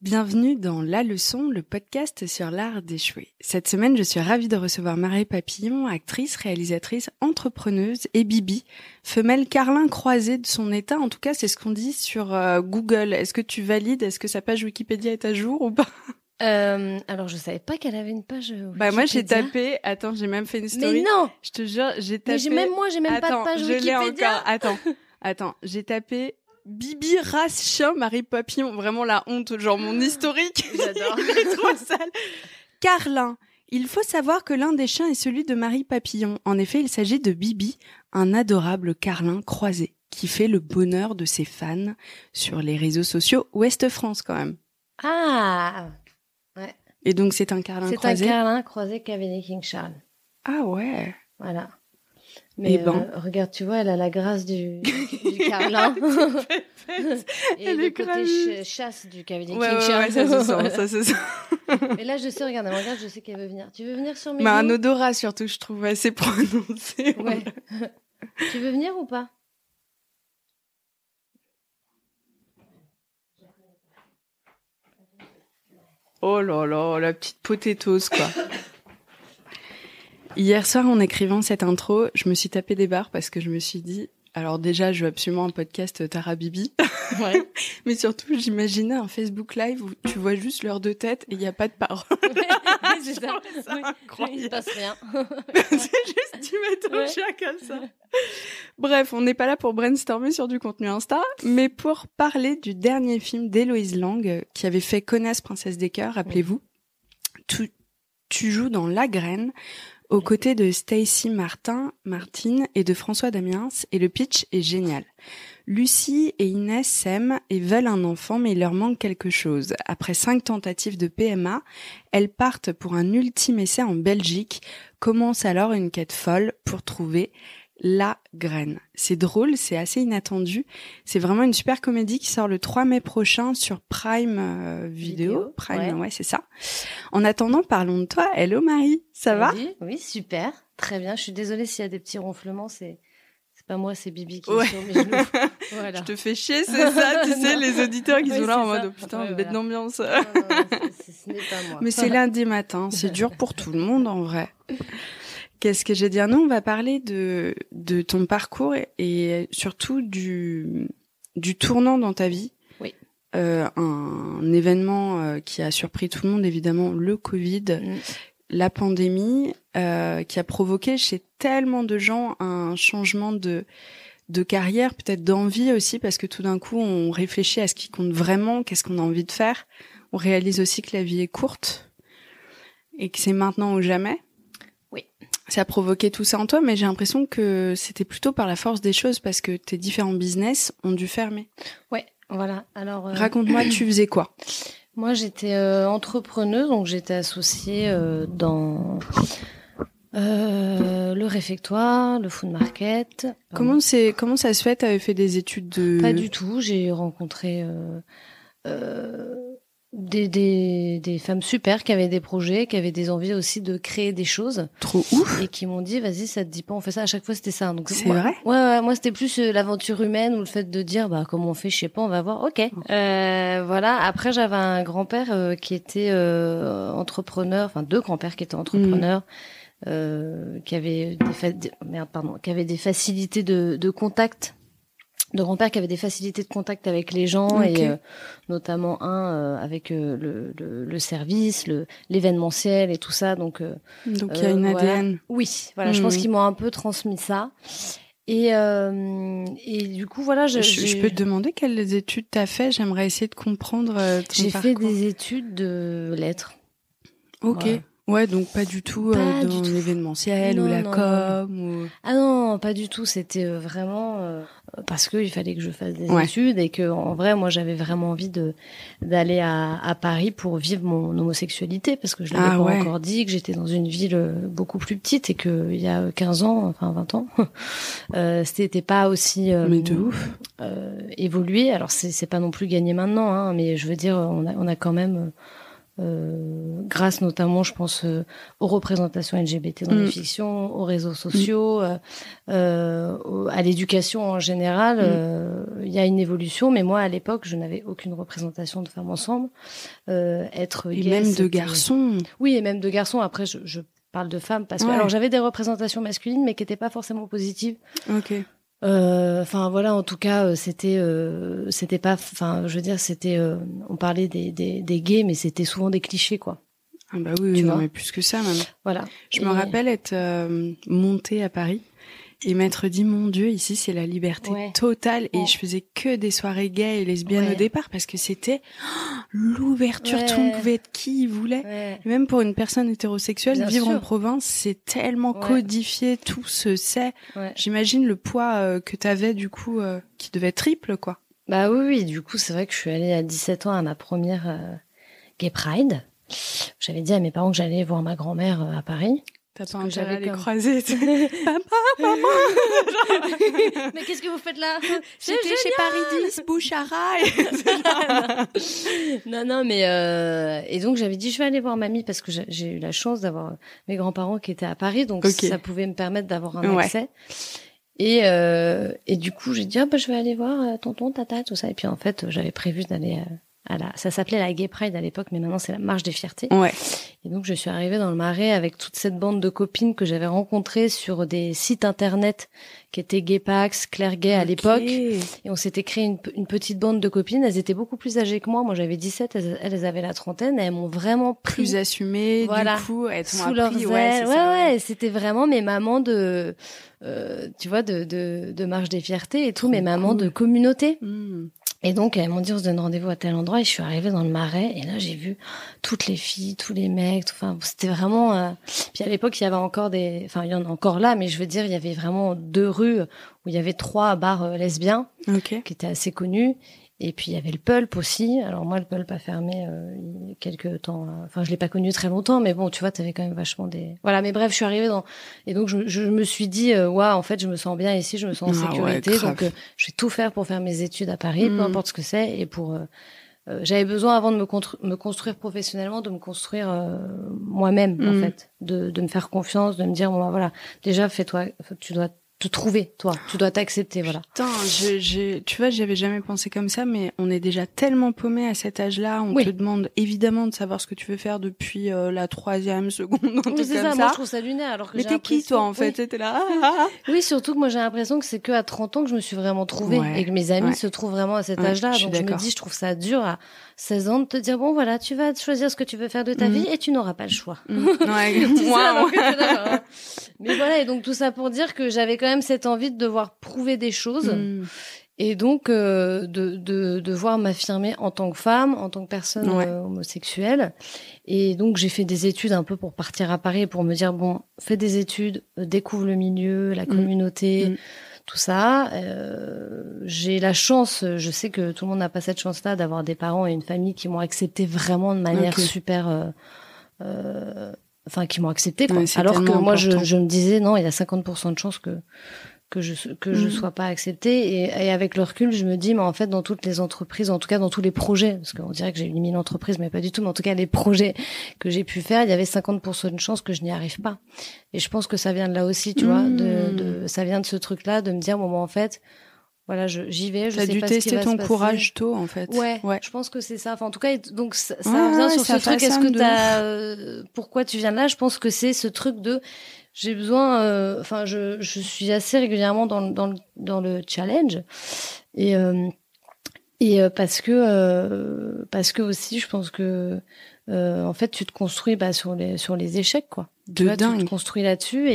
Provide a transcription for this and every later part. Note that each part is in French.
Bienvenue dans La Leçon, le podcast sur l'art d'échouer. Cette semaine, je suis ravie de recevoir Marie Papillon, actrice, réalisatrice, entrepreneuse et bibi, femelle carlin croisée de son état. En tout cas, c'est ce qu'on dit sur Google. Est-ce que tu valides? Est-ce que sa page Wikipédia est à jour ou pas? Alors, je savais pas qu'elle avait une page Wikipédia. Bah, moi, j'ai tapé... Attends, j'ai même fait une story. Mais non! Je te jure, j'ai tapé... Mais j'ai même pas de page Wikipédia. Je l'ai encore. Attends, j'ai tapé... Bibi, race, chien, Marie Papillon. Vraiment la honte, genre mon historique. J'adore. Il est trop sale. Carlin. Il faut savoir que l'un des chiens est celui de Marie Papillon. En effet, il s'agit de Bibi, un adorable carlin croisé, qui fait le bonheur de ses fans sur les réseaux sociaux Ouest France quand même. Ah! Ouais. Et donc c'est un carlin croisé? C'est un carlin croisé qu'avait des King Charles. Ah ouais. Voilà. Mais regarde, tu vois, elle a la grâce du carlin. Et le côté chasse du Cavalier King Charles. Ouais, ça se sent. Mais là, je sais, regarde, je sais qu'elle veut venir. Tu veux venir sur mes Mais un odorat surtout, je trouve assez prononcé. Ouais. Tu veux venir ou pas? Oh là là, la petite potatoes, quoi. Hier soir, en écrivant cette intro, je me suis tapé des barres parce que je me suis dit, alors déjà, je veux absolument un podcast Tara Bibi. Ouais. Mais surtout, j'imaginais un Facebook Live où tu vois juste leurs deux têtes et il n'y a pas de parole. Ouais, c'est ça. Incroyable. Il ne se passe rien. C'est juste tu mets ton chien comme ça. Bref, on n'est pas là pour brainstormer sur du contenu Insta, mais pour parler du dernier film d'Héloïse Lang qui avait fait Connasse Princesse des Cœurs, rappelez-vous. Tu joues dans La Graine, aux côtés de Stacey Martin et de François Damiens, et le pitch est génial. Lucie et Inès s'aiment et veulent un enfant, mais il leur manque quelque chose. Après 5 tentatives de PMA, elles partent pour un ultime essai en Belgique. Commence alors une quête folle pour trouver la graine. C'est drôle, c'est assez inattendu. C'est vraiment une super comédie qui sort le 3 mai prochain sur Prime Video. Prime, ouais, c'est ça. En attendant, parlons de toi. Hello Marie, ça va? Oui, super. Très bien. Je suis désolée s'il y a des petits ronflements, c'est pas moi, c'est Bibi qui est sur mes genoux. Voilà. Je te fais chier, c'est ça, tu sais, les auditeurs qui sont là en mode oh, putain, bête d'ambiance. Non, ce n'est pas moi. Mais c'est lundi matin, c'est dur pour tout le monde en vrai. Qu'est-ce que j'ai dit? Non, on va parler de ton parcours et surtout du tournant dans ta vie. Oui. Un événement qui a surpris tout le monde, évidemment, le Covid, la pandémie, qui a provoqué chez tellement de gens un changement de carrière, peut-être d'envie aussi, parce que tout d'un coup, on réfléchit à ce qui compte vraiment, qu'est-ce qu'on a envie de faire. On réalise aussi que la vie est courte et que c'est maintenant ou jamais. Oui. Ça a provoqué tout ça en toi, mais j'ai l'impression que c'était plutôt par la force des choses parce que tes différents business ont dû fermer. Ouais, voilà. Alors, raconte-moi, tu faisais quoi? Moi, j'étais entrepreneuse, donc j'étais associée dans le réfectoire, le food market. Comment ça se fait? T'avais fait des études de... Pas du tout. J'ai rencontré des femmes super qui avaient des projets, qui avaient des envies aussi de créer des choses. Trop ouf. Et qui m'ont dit, vas-y, ça te dit pas, on fait ça. À chaque fois, c'était ça. Donc, c'est vrai? Ouais, moi, c'était plus l'aventure humaine ou le fait de dire, comment on fait, je sais pas, on va voir. Ok. Voilà. Après, j'avais un grand-père qui était entrepreneur, enfin 2 grands-pères qui étaient entrepreneurs, qui avaient des facilités de contact. De grand-père qui avait des facilités de contact avec les gens, okay. Et notamment avec le service, l'événementiel et tout ça. Donc il y a une ADN. Oui, voilà. Je pense qu'ils m'ont un peu transmis ça. Et du coup, voilà. Je peux te demander quelles études t'as fait? J'aimerais essayer de comprendre ton parcours. J'ai fait des études de lettres. Ok. Voilà. Ouais, donc pas du tout dans l'événementiel ou la com ou... Ah non, pas du tout. C'était vraiment parce que il fallait que je fasse des études et que en vrai, moi, j'avais vraiment envie d'aller à Paris pour vivre mon homosexualité parce que je l'avais pas encore dit, que j'étais dans une ville beaucoup plus petite et que il y a 15 ans, enfin 20 ans, c'était pas aussi mais de ouf évolué. Alors c'est pas non plus gagné maintenant, hein, mais je veux dire, on a quand même grâce notamment, je pense, aux représentations LGBT dans les fictions, aux réseaux sociaux, à l'éducation en général, il y a une évolution, mais moi à l'époque je n'avais aucune représentation de femmes ensemble. Être et gay, même de garçons. Oui, et même de garçons. Après je parle de femmes parce que alors j'avais des représentations masculines mais qui étaient pas forcément positives. Ok. Enfin voilà, en tout cas c'était pas, enfin je veux dire c'était on parlait des gays mais c'était souvent des clichés quoi. Ah bah oui, non mais plus que ça même. Voilà. Je me rappelle être montée à Paris et m'être dit mon Dieu, ici c'est la liberté totale et je faisais que des soirées gays et lesbiennes au départ parce que c'était l'ouverture, tout le monde pouvait être qui il voulait. Et même pour une personne hétérosexuelle, vivre en province, c'est tellement codifié, tout se sait. J'imagine le poids que t'avais du coup qui devait être triple quoi. Bah oui, du coup c'est vrai que je suis allée à 17 ans à ma première Gay Pride. J'avais dit à mes parents que j'allais voir ma grand-mère à Paris. T'as pas intérêt à les croiser. Papa, maman. Mais qu'est-ce que vous faites là? J'étais chez Paris 10, Bouchara. Non, mais et donc j'avais dit je vais aller voir mamie parce que j'ai eu la chance d'avoir mes grands-parents qui étaient à Paris, donc ça pouvait me permettre d'avoir un accès. Et du coup j'ai dit je vais aller voir tonton, tata, tout ça. Et puis en fait j'avais prévu d'aller ça s'appelait la Gay Pride à l'époque, mais maintenant c'est la Marche des Fiertés. Ouais. Et donc je suis arrivée dans le Marais avec toute cette bande de copines que j'avais rencontrées sur des sites internet qui étaient Gaypax, Claire Gay à l'époque. Et on s'était créé une petite bande de copines. Elles étaient beaucoup plus âgées que moi. Moi j'avais 17, elles avaient la trentaine. Et elles m'ont vraiment pris. Plus assumées, du coup, elles sous leurs ailes. Ouais, c'était vraiment mes mamans de, tu vois, de Marche des Fiertés et tout, mes mamans de communauté. Et donc, elles m'ont dit, on se donne rendez-vous à tel endroit. Et je suis arrivée dans le Marais. Et là, j'ai vu toutes les filles, tous les mecs. Enfin, c'était vraiment... Puis à l'époque, il y avait encore enfin, il y en a encore là, mais je veux dire, il y avait vraiment 2 rues où il y avait 3 bars lesbiens qui étaient assez connus. Et puis, il y avait le Pulp aussi. Alors moi, le Pulp a fermé il y a quelques temps. Enfin, je l'ai pas connu très longtemps, mais bon, tu vois, t'avais quand même vachement des... Voilà, mais bref, je suis arrivée dans... Et donc, je me suis dit, en fait, je me sens bien ici, je me sens en sécurité. Donc, je vais tout faire pour faire mes études à Paris, peu importe ce que c'est. Et pour... j'avais besoin, avant de me construire professionnellement, de me construire moi-même, en fait. De me faire confiance, de me dire, bon, bah, voilà, déjà, fais-toi... Tu dois te trouver, toi. Tu dois t'accepter, voilà. Putain, tu vois, j'y avais jamais pensé comme ça, mais on est déjà tellement paumé à cet âge-là. On te demande évidemment de savoir ce que tu veux faire depuis la 3e seconde, un truc comme ça. Moi, je trouve ça lunaire, alors que mais t'es qui, toi, en fait? T'étais là. Oui, surtout que moi, j'ai l'impression que c'est que à 30 ans que je me suis vraiment trouvée et que mes amis se trouvent vraiment à cet âge-là. Donc, je me dis, je trouve ça dur à 16 ans de te dire, bon, voilà, tu vas choisir ce que tu veux faire de ta vie et tu n'auras pas le choix. Mais voilà, et donc tout ça pour dire que j'avais quand même cette envie de devoir prouver des choses et donc de devoir m'affirmer en tant que femme, en tant que personne homosexuelle. Et donc j'ai fait des études un peu pour partir à Paris, pour me dire bon, fais des études, découvre le milieu, la communauté, tout ça. J'ai la chance, je sais que tout le monde n'a pas cette chance-là, d'avoir des parents et une famille qui m'ont accepté vraiment de manière super... Enfin, qui m'ont accepté, quoi. Alors que moi, je me disais, non, il y a 50% de chances que je sois pas acceptée. Et avec le recul, je me dis, mais en fait, dans toutes les entreprises, en tout cas, dans tous les projets, parce qu'on dirait que j'ai eu 1000 entreprises, mais pas du tout, mais en tout cas, les projets que j'ai pu faire, il y avait 50% de chances que je n'y arrive pas. Et je pense que ça vient de là aussi, tu vois, ça vient de ce truc-là, de me dire, bon, en fait, voilà, j'y vais, je sais pas ce qui va se passer. T'as dû tester ton courage tôt, en fait. Ouais. Je pense que c'est ça. Enfin, en tout cas, donc, ça revient sur ce truc. Est-ce que pourquoi tu viens de là? Je pense que c'est ce truc de, j'ai besoin, enfin, je suis assez régulièrement dans le challenge. Et parce que aussi, je pense que, en fait, tu te construis, sur les échecs, quoi. Tu te construis là-dessus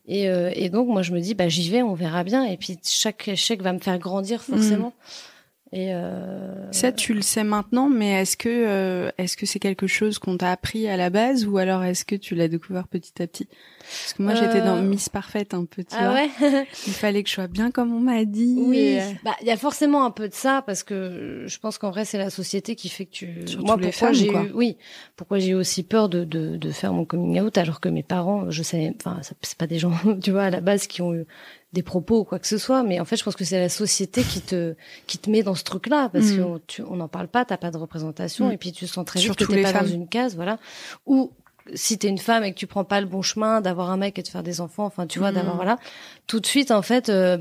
et donc moi je me dis j'y vais, on verra bien, et puis chaque échec va me faire grandir forcément. Et ça tu le sais maintenant, mais est-ce que c'est quelque chose qu'on t'a appris à la base, ou alors est-ce que tu l'as découvert petit à petit? Parce que moi j'étais dans Miss Parfaite un peu, tu vois. Ouais. Il fallait que je sois bien comme on m'a dit. Oui. Il y a forcément un peu de ça, parce que je pense qu'en vrai c'est la société qui fait que Surtout les femmes, quoi. Pourquoi j'ai eu aussi peur de faire mon coming out, alors que mes parents, je sais, enfin c'est pas des gens, tu vois, à la base qui ont eu des propos ou quoi que ce soit, mais en fait je pense que c'est la société qui te met dans ce truc-là, parce que on n'en parle pas, t'as pas de représentation, et puis tu sens très vite que t'es pas dans une case, voilà. Ou si t'es une femme et que tu prends pas le bon chemin, d'avoir un mec et de faire des enfants, enfin tu vois, d'avoir voilà, tout de suite en fait, je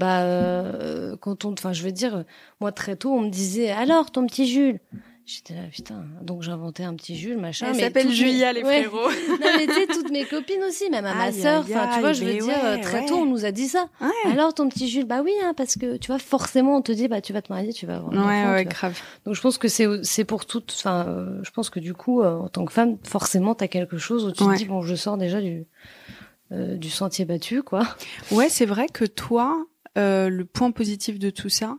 veux dire, moi très tôt on me disait alors ton petit Jules. J'étais là, putain. Donc, j'inventais un petit Jules, machin. Elle s'appelle Julia, les frérots. Non, mais tu sais, toutes mes copines aussi, même à ma sœur. Enfin, tu vois, je veux dire, très tôt, on nous a dit ça. Ouais. Alors, ton petit Jules, bah oui, hein, parce que, tu vois, forcément, on te dit, bah, tu vas te marier, tu vas avoir un enfant. Ouais, grave. Donc, je pense que c'est pour toutes, enfin, je pense que du coup, en tant que femme, forcément, t'as quelque chose où tu te dis, bon, je sors déjà du sentier battu, quoi. Ouais, c'est vrai que toi, le point positif de tout ça,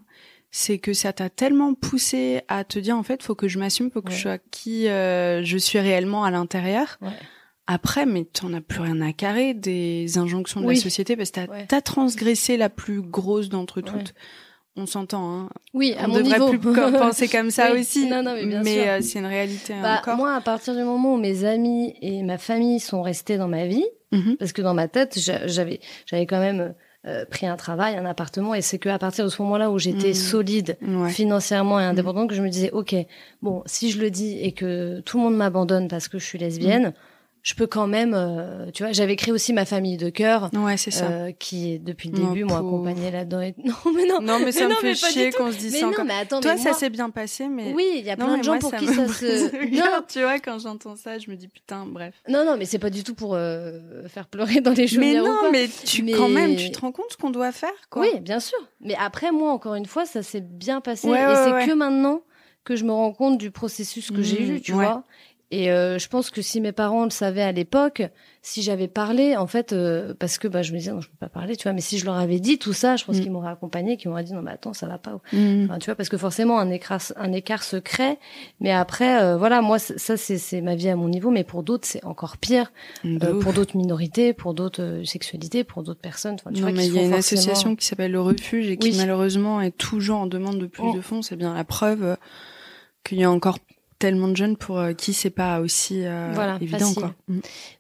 c'est que ça t'a tellement poussé à te dire en fait faut que je m'assume, faut que je sois qui je suis réellement à l'intérieur. Ouais. Après, mais t'en as plus rien à carrer des injonctions de la société parce que t'as transgressé la plus grosse d'entre toutes. Ouais. On s'entend, hein. Oui, à on mon niveau. devrait plus penser comme ça aussi. Non, mais bien sûr. C'est une réalité encore. Moi, à partir du moment où mes amis et ma famille sont restés dans ma vie, parce que dans ma tête, j'avais quand même pris un travail, un appartement, et c'est que à partir de ce moment-là où j'étais solide financièrement et indépendante que je me disais ok, bon, si je le dis et que tout le monde m'abandonne parce que je suis lesbienne, je peux quand même, tu vois, j'avais créé aussi ma famille de cœur, c'est ça, qui depuis le début m'ont accompagnée là-dedans. Non, mais ça me fait chier qu'on se dise ça encore. Mais attends, toi, mais ça s'est bien passé, mais oui, il y a plein de gens pour qui ça se. Non, tu vois, quand j'entends ça, je me dis putain, bref. Non, mais c'est pas du tout pour faire pleurer dans les chaumières. Mais non, mais quand même, tu te rends compte ce qu'on doit faire, quoi. Oui, bien sûr. Mais après, moi, encore une fois, ça s'est bien passé, et c'est que maintenant que je me rends compte du processus que j'ai eu, tu vois. Et je pense que si mes parents le savaient à l'époque, si j'avais parlé, en fait, parce que je me disais non, je peux pas parler, tu vois, mais si je leur avais dit tout ça, je pense qu'ils m'auraient accompagnée, qu'ils m'auraient dit non, mais attends, ça va pas. Enfin, tu vois, parce que forcément un écart se crée, mais après, voilà, moi ça c'est ma vie à mon niveau, mais pour d'autres c'est encore pire, pour d'autres minorités, pour d'autres sexualités, pour d'autres personnes. Tu vois, mais il y a une association qui s'appelle le Refuge et qui malheureusement est toujours en demande de plus de fonds. C'est bien la preuve qu'il y a encore tellement de jeunes pour qui c'est pas aussi évident, facile. Quoi.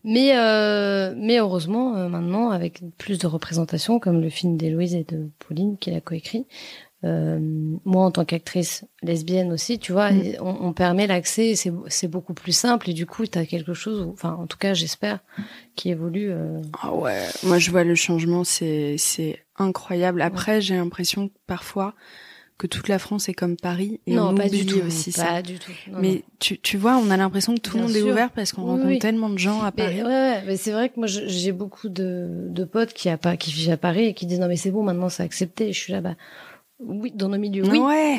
Mais heureusement maintenant avec plus de représentation comme le film d'Héloïse et de Pauline qui l'a coécrit, moi en tant qu'actrice lesbienne aussi, tu vois, on permet l'accès et c'est beaucoup plus simple et du coup t'as quelque chose, enfin en tout cas j'espère, qui évolue. Ah ouais, moi je vois le changement, c'est incroyable. Après j'ai l'impression que parfois que toute la France est comme Paris et on oublie aussi ça. Pas du tout. Mais tu vois, on a l'impression que tout le monde est ouvert parce qu'on rencontre tellement de gens à Paris. Mais c'est vrai que moi j'ai beaucoup de potes qui vivent à Paris et qui disent non mais c'est bon maintenant c'est accepté. Et je suis là oui, dans nos milieux,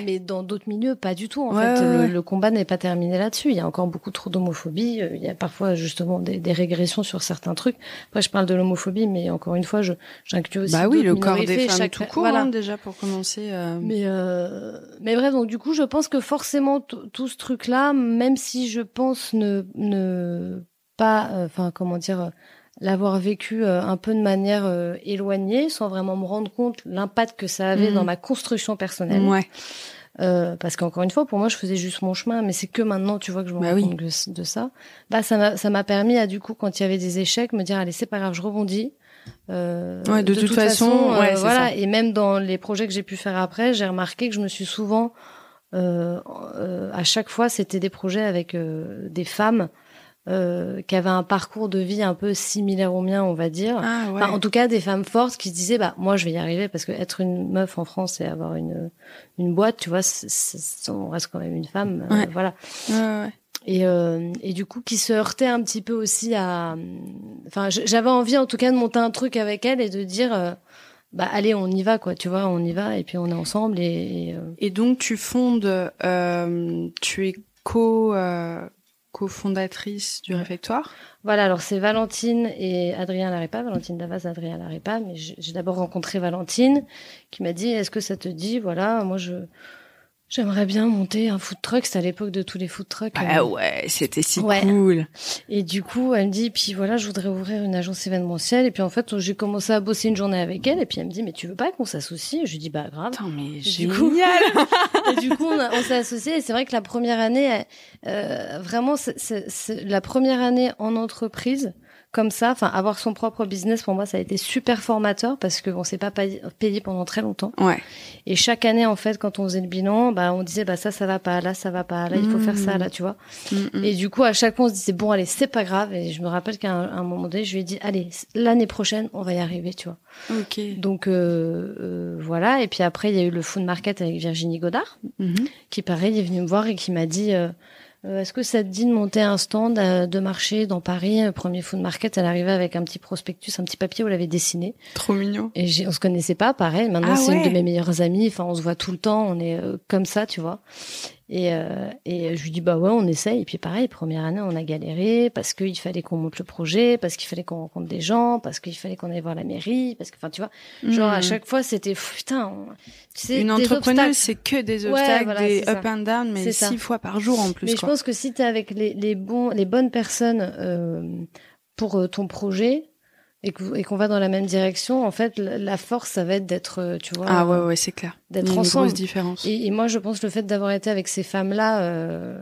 mais dans d'autres milieux, pas du tout. En fait, le combat n'est pas terminé là-dessus. Il y a encore beaucoup trop d'homophobie. Il y a parfois justement des régressions sur certains trucs. Après, je parle de l'homophobie, mais encore une fois, j'inclus aussi d'autres le corps des femmes chaque... tout court, déjà pour commencer. Mais bref, donc du coup, je pense que forcément tout ce truc-là, même si je pense ne pas, l'avoir vécu un peu de manière éloignée, sans vraiment me rendre compte l'impact que ça avait dans ma construction personnelle. Ouais. Parce qu'encore une fois, pour moi, je faisais juste mon chemin, mais c'est que maintenant, tu vois, que je me rends compte de ça. Ça m'a permis à, du coup, quand il y avait des échecs, me dire, allez, c'est pas grave, je rebondis. De toute façon, voilà. Ça. Et même dans les projets que j'ai pu faire après, j'ai remarqué que je me suis souvent, à chaque fois, c'était des projets avec des femmes qui avaient un parcours de vie un peu similaire au mien, on va dire. Enfin, en tout cas, des femmes fortes qui se disaient, moi, je vais y arriver parce que être une meuf en France et avoir une boîte, tu vois, on reste quand même une femme, voilà. Et du coup, qui se heurtaient un petit peu aussi à, enfin, j'avais envie, en tout cas, de monter un truc avec elle et de dire, allez, on y va, quoi, tu vois, on y va et puis on est ensemble et donc, tu fondes, tu es cofondatrice du réfectoire. Voilà, alors c'est Valentine et Adrien Larépa, Valentine Davaz, Adrien Larépa, mais j'ai d'abord rencontré Valentine qui m'a dit est-ce que ça te dit, voilà, moi j'aimerais bien monter un food truck, c'était à l'époque de tous les food trucks. Ouais, c'était si cool. Et du coup, elle me dit, puis voilà, je voudrais ouvrir une agence événementielle. Et puis en fait, j'ai commencé à bosser une journée avec elle. Et puis elle me dit, mais tu veux pas qu'on s'associe? Je lui dis, grave. Attends, mais génial. Et du coup, on s'est associés. Et c'est vrai que la première année, vraiment, c'est la première année en entreprise comme ça, enfin avoir son propre business pour moi ça a été super formateur parce que on s'est pas payé pendant très longtemps. Ouais. Et chaque année en fait quand on faisait le bilan, bah on disait bah ça va pas, là ça va pas, là il faut faire ça, là tu vois. Et du coup à chaque fois on se disait bon allez c'est pas grave. Et je me rappelle qu'à un moment donné je lui ai dit allez l'année prochaine on va y arriver tu vois. Ok. Donc voilà. Et puis après il y a eu le food market avec Virginie Godard qui pareil est venue me voir et qui m'a dit est-ce que ça te dit de monter un stand de marché dans Paris, premier food market? Elle arrivait avec un petit prospectus, un petit papier où elle avait dessiné. Trop mignon. Et on se connaissait pas, pareil. Maintenant, c'est une de mes meilleures amies. Enfin, on se voit tout le temps. On est comme ça, tu vois. Et je lui dis, bah ouais, on essaye. Et puis pareil, première année, on a galéré parce qu'il fallait qu'on monte le projet, parce qu'il fallait qu'on rencontre des gens, parce qu'il fallait qu'on aille voir la mairie, parce que, enfin, tu vois, genre à chaque fois, c'était, putain, tu sais, une entrepreneuse, c'est que des obstacles, voilà, des up and down, mais 6 fois par jour en plus. Mais je pense que si t'es avec les bonnes personnes pour ton projet, et qu'on va dans la même direction, en fait, la force, ça va être d'être, tu vois. Ah ouais, c'est clair. D'être ensemble. Il y a une grosse différence. Et moi, je pense que le fait d'avoir été avec ces femmes-là,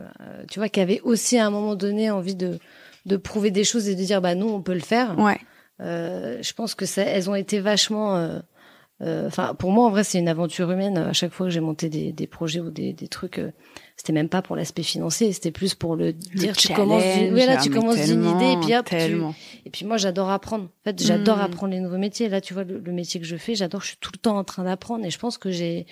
tu vois, qui avaient aussi à un moment donné envie de prouver des choses et de dire, bah nous, on peut le faire. Ouais. Je pense que elles ont été vachement. Enfin, pour moi, en vrai, c'est une aventure humaine. À chaque fois que j'ai monté des projets ou des trucs, c'était même pas pour l'aspect financier, c'était plus pour dire tu commences d'une idée et puis hop, et puis moi j'adore apprendre. En fait, j'adore apprendre les nouveaux métiers. Là, tu vois le métier que je fais, j'adore. Je suis tout le temps en train d'apprendre et je pense que j'ai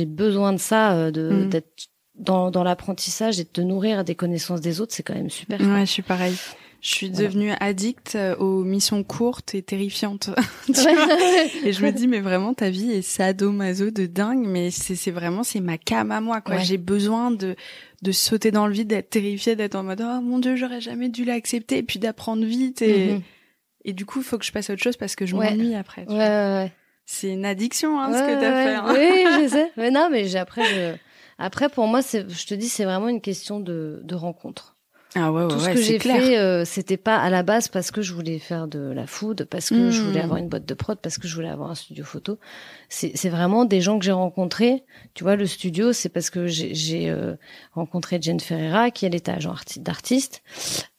besoin de ça, d'être dans l'apprentissage et de te nourrir des connaissances des autres. C'est quand même super. Ouais, je suis pareil. Je suis devenue addict aux missions courtes et terrifiantes. Et je me dis, mais vraiment, ta vie est sadomaso de dingue, mais c'est vraiment, c'est ma came à moi, quoi. Ouais. J'ai besoin de sauter dans le vide, d'être terrifiée, d'être en mode, oh mon Dieu, j'aurais jamais dû l'accepter, et puis d'apprendre vite. Et du coup, il faut que je passe à autre chose parce que je m'ennuie après. Ouais. C'est une addiction, ce que t'as fait. Hein. Oui, je sais. Mais non, mais après, pour moi, je te dis, c'est vraiment une question de rencontre. Ah ouais, tout ce que j'ai fait, c'était pas à la base parce que je voulais faire de la food, parce que je voulais avoir une boîte de prod, parce que je voulais avoir un studio photo. C'est vraiment des gens que j'ai rencontrés. Tu vois, le studio, c'est parce que j'ai rencontré Jen Ferreira, qui elle était agent d'artiste,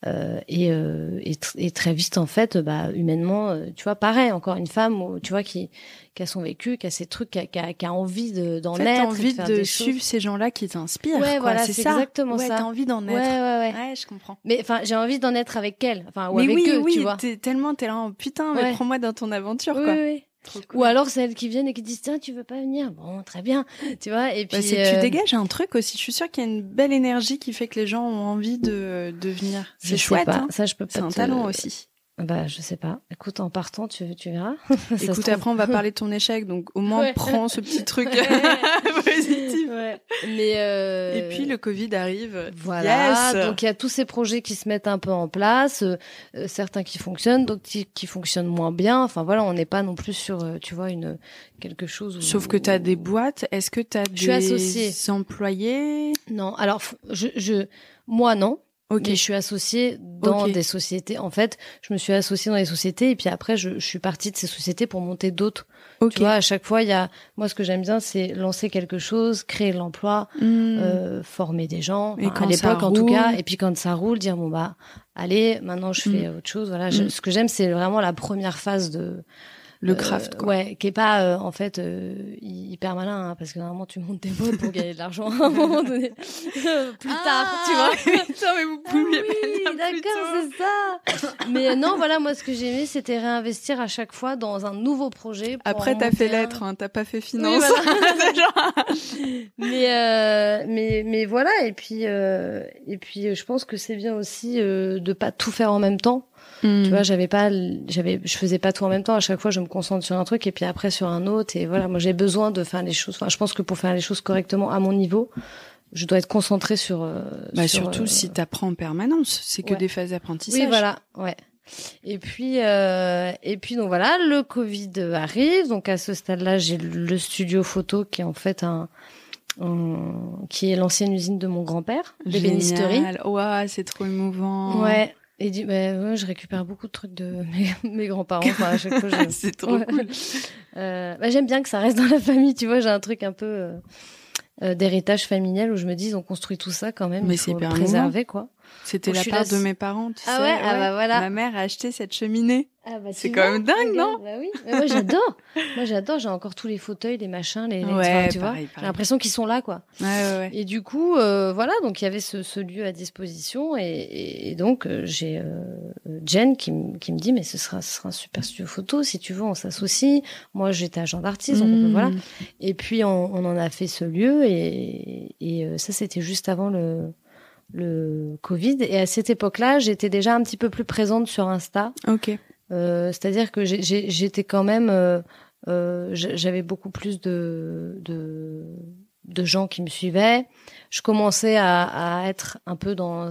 et très vite en fait, bah humainement, tu vois, pareil, encore une femme, tu vois, qui a son vécu, qui a ses trucs, qui a envie d'en être. T'as envie de suivre ces gens-là qui t'inspirent. Ouais, quoi. Voilà, c'est exactement ça. T'as envie d'en être. Ouais, je comprends. Mais enfin, j'ai envie d'en être avec elle, enfin, ou avec eux, tu vois. T'es là, putain, mais prends-moi dans ton aventure, quoi. Oui. Cool. Ou alors c'est elles qui viennent et qui disent tiens tu veux pas venir, bon très bien, tu vois. Et puis c'est que tu dégages un truc aussi. Je suis sûre qu'il y a une belle énergie qui fait que les gens ont envie de venir. C'est chouette. Hein. Ça je peux pas. C'est un talent aussi. Bah je sais pas. Écoute, en partant tu verras. Écoute, après on va parler de ton échec, donc au moins prends ce petit truc positif. Ouais. Mais et puis le Covid arrive. Voilà. Yes. Donc il y a tous ces projets qui se mettent un peu en place, certains qui fonctionnent, d'autres qui fonctionnent moins bien. Enfin voilà, on n'est pas non plus sur, tu vois, quelque chose. Sauf que t'as des boîtes. Est-ce que t'as des employés? Non. Alors moi non. Okay. Mais je suis associée dans des sociétés. En fait, je me suis associée dans les sociétés et puis après, je suis partie de ces sociétés pour monter d'autres. Tu vois, à chaque fois, moi, ce que j'aime bien, c'est lancer quelque chose, créer de l'emploi, former des gens. À l'époque, en tout cas. Et puis quand ça roule, dire bon bah, allez, maintenant je fais autre chose. Voilà. Ce que j'aime, c'est vraiment la première phase de le craft, quoi. Ouais, qui est pas en fait hyper malin, hein, parce que normalement tu montes tes boîtes pour gagner de l'argent à un moment donné. Plus tard, tu vois. Putain, mais vous pouviez pas dire d'accord, c'est ça. Mais non, voilà, moi ce que j'aimais, c'était réinvestir à chaque fois dans un nouveau projet. Après, t'as fait lettres, hein, t'as pas fait finance. Oui, voilà. mais voilà, et puis je pense que c'est bien aussi de pas tout faire en même temps. Tu vois, je faisais pas tout en même temps. À chaque fois, je me concentre sur un truc et puis après sur un autre. Et voilà, moi, j'ai besoin de faire les choses. Enfin, je pense que pour faire les choses correctement à mon niveau, je dois être concentrée sur. Surtout si t'apprends en permanence, c'est que des phases d'apprentissage. Oui, voilà, ouais. Et puis donc voilà, le Covid arrive. Donc à ce stade-là, j'ai le studio photo qui est en fait qui est l'ancienne usine de mon grand-père, l'ébénisterie. Ouah, c'est trop émouvant. Ouais. Et dit, je récupère beaucoup de trucs de mes grands-parents. Enfin, à chaque fois, c'est trop cool. J'aime bien que ça reste dans la famille, tu vois. J'ai un truc un peu d'héritage familial où je me dis, ils ont construit tout ça quand même. Mais il faut c'est hyper le préserver, quoi. C'était Bon, la je suis part là- de mes parents, tu Ah sais. ouais, ah bah voilà. Ma mère a acheté cette cheminée. Ah bah, C'est tu quand vois, même dingue, regarde. non? Bah oui. Mais moi j'adore. Moi j'adore. J'ai encore tous les fauteuils, les machins, Ouais, tu vois. pareil. J'ai l'impression qu'ils sont là, quoi. Ouais. Et du coup, voilà. Donc il y avait ce lieu à disposition et donc j'ai Jen qui me dit mais ce sera un super studio photo si tu veux, on s'associe. Moi j'étais agent d'artiste, donc voilà. Et puis on en a fait ce lieu et ça c'était juste avant le Covid. Et à cette époque-là, j'étais déjà un petit peu plus présente sur Insta. Ok. C'est-à-dire que j'étais quand même, j'avais beaucoup plus de gens qui me suivaient. Je commençais à être un peu dans,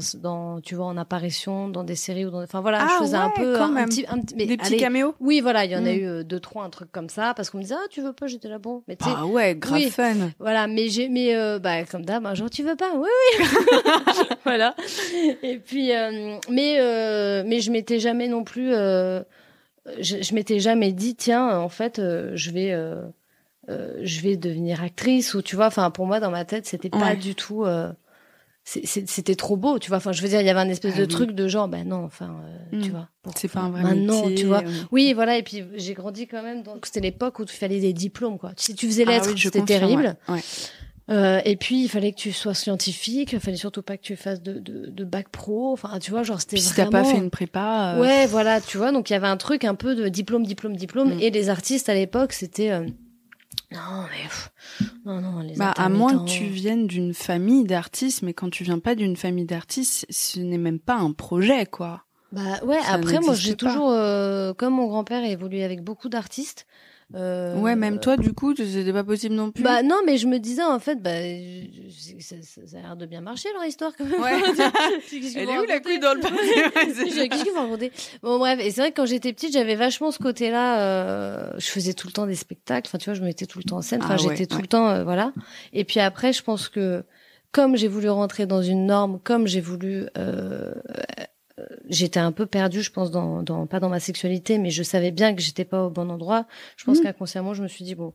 tu vois, en apparition dans des séries ou enfin voilà, je faisais un peu quand même. mais, des petits caméos. Oui, voilà, il y en a eu 2-3 un truc comme ça parce qu'on me disait tu veux pas, j'étais là bon. Mais tu sais, Ah ouais, grave oui, fun. voilà, mais bah comme d'hab, un jour tu veux pas, oui, voilà. Et puis mais je m'étais jamais non plus je m'étais jamais dit tiens en fait je vais devenir actrice ou tu vois, enfin pour moi dans ma tête c'était pas du tout c'était trop beau, tu vois, enfin je veux dire il y avait un espèce de truc de genre ben non enfin tu vois c'est pas un vrai maintenant métier, tu vois. Oui voilà, et puis j'ai grandi quand même donc c'était l'époque où il fallait des diplômes quoi, si tu faisais lettres c'était terrible. Ouais. Et puis il fallait que tu sois scientifique, il fallait surtout pas que tu fasses de bac pro, enfin tu vois genre c'était puis vraiment... si t'as pas fait une prépa ouais voilà tu vois, donc il y avait un truc un peu de diplôme et les artistes à l'époque c'était non mais non les à moins que tu viennes d'une famille d'artistes, mais quand tu viens pas d'une famille d'artistes ce n'est même pas un projet quoi. Bah ouais, ça après moi j'ai toujours comme mon grand-père a évolué avec beaucoup d'artistes. Ouais, même toi, du coup, c'était pas possible non plus. Bah non, mais je me disais en fait, ça a l'air de bien marcher leur histoire quand même. Ouais. Elle est où la couille dans le panier? Qu'est-ce qu'ils vont raconter? Bon bref, et c'est vrai que quand j'étais petite, j'avais vachement ce côté-là. Je faisais tout le temps des spectacles. Enfin, tu vois, je me mettais tout le temps en scène. Enfin, j'étais tout le temps, voilà. Et puis après, je pense que comme j'ai voulu rentrer dans une norme, comme j'ai voulu j'étais un peu perdue, je pense, pas dans ma sexualité, mais je savais bien que j'étais pas au bon endroit. Je pense qu'inconsciemment, je me suis dit, bon,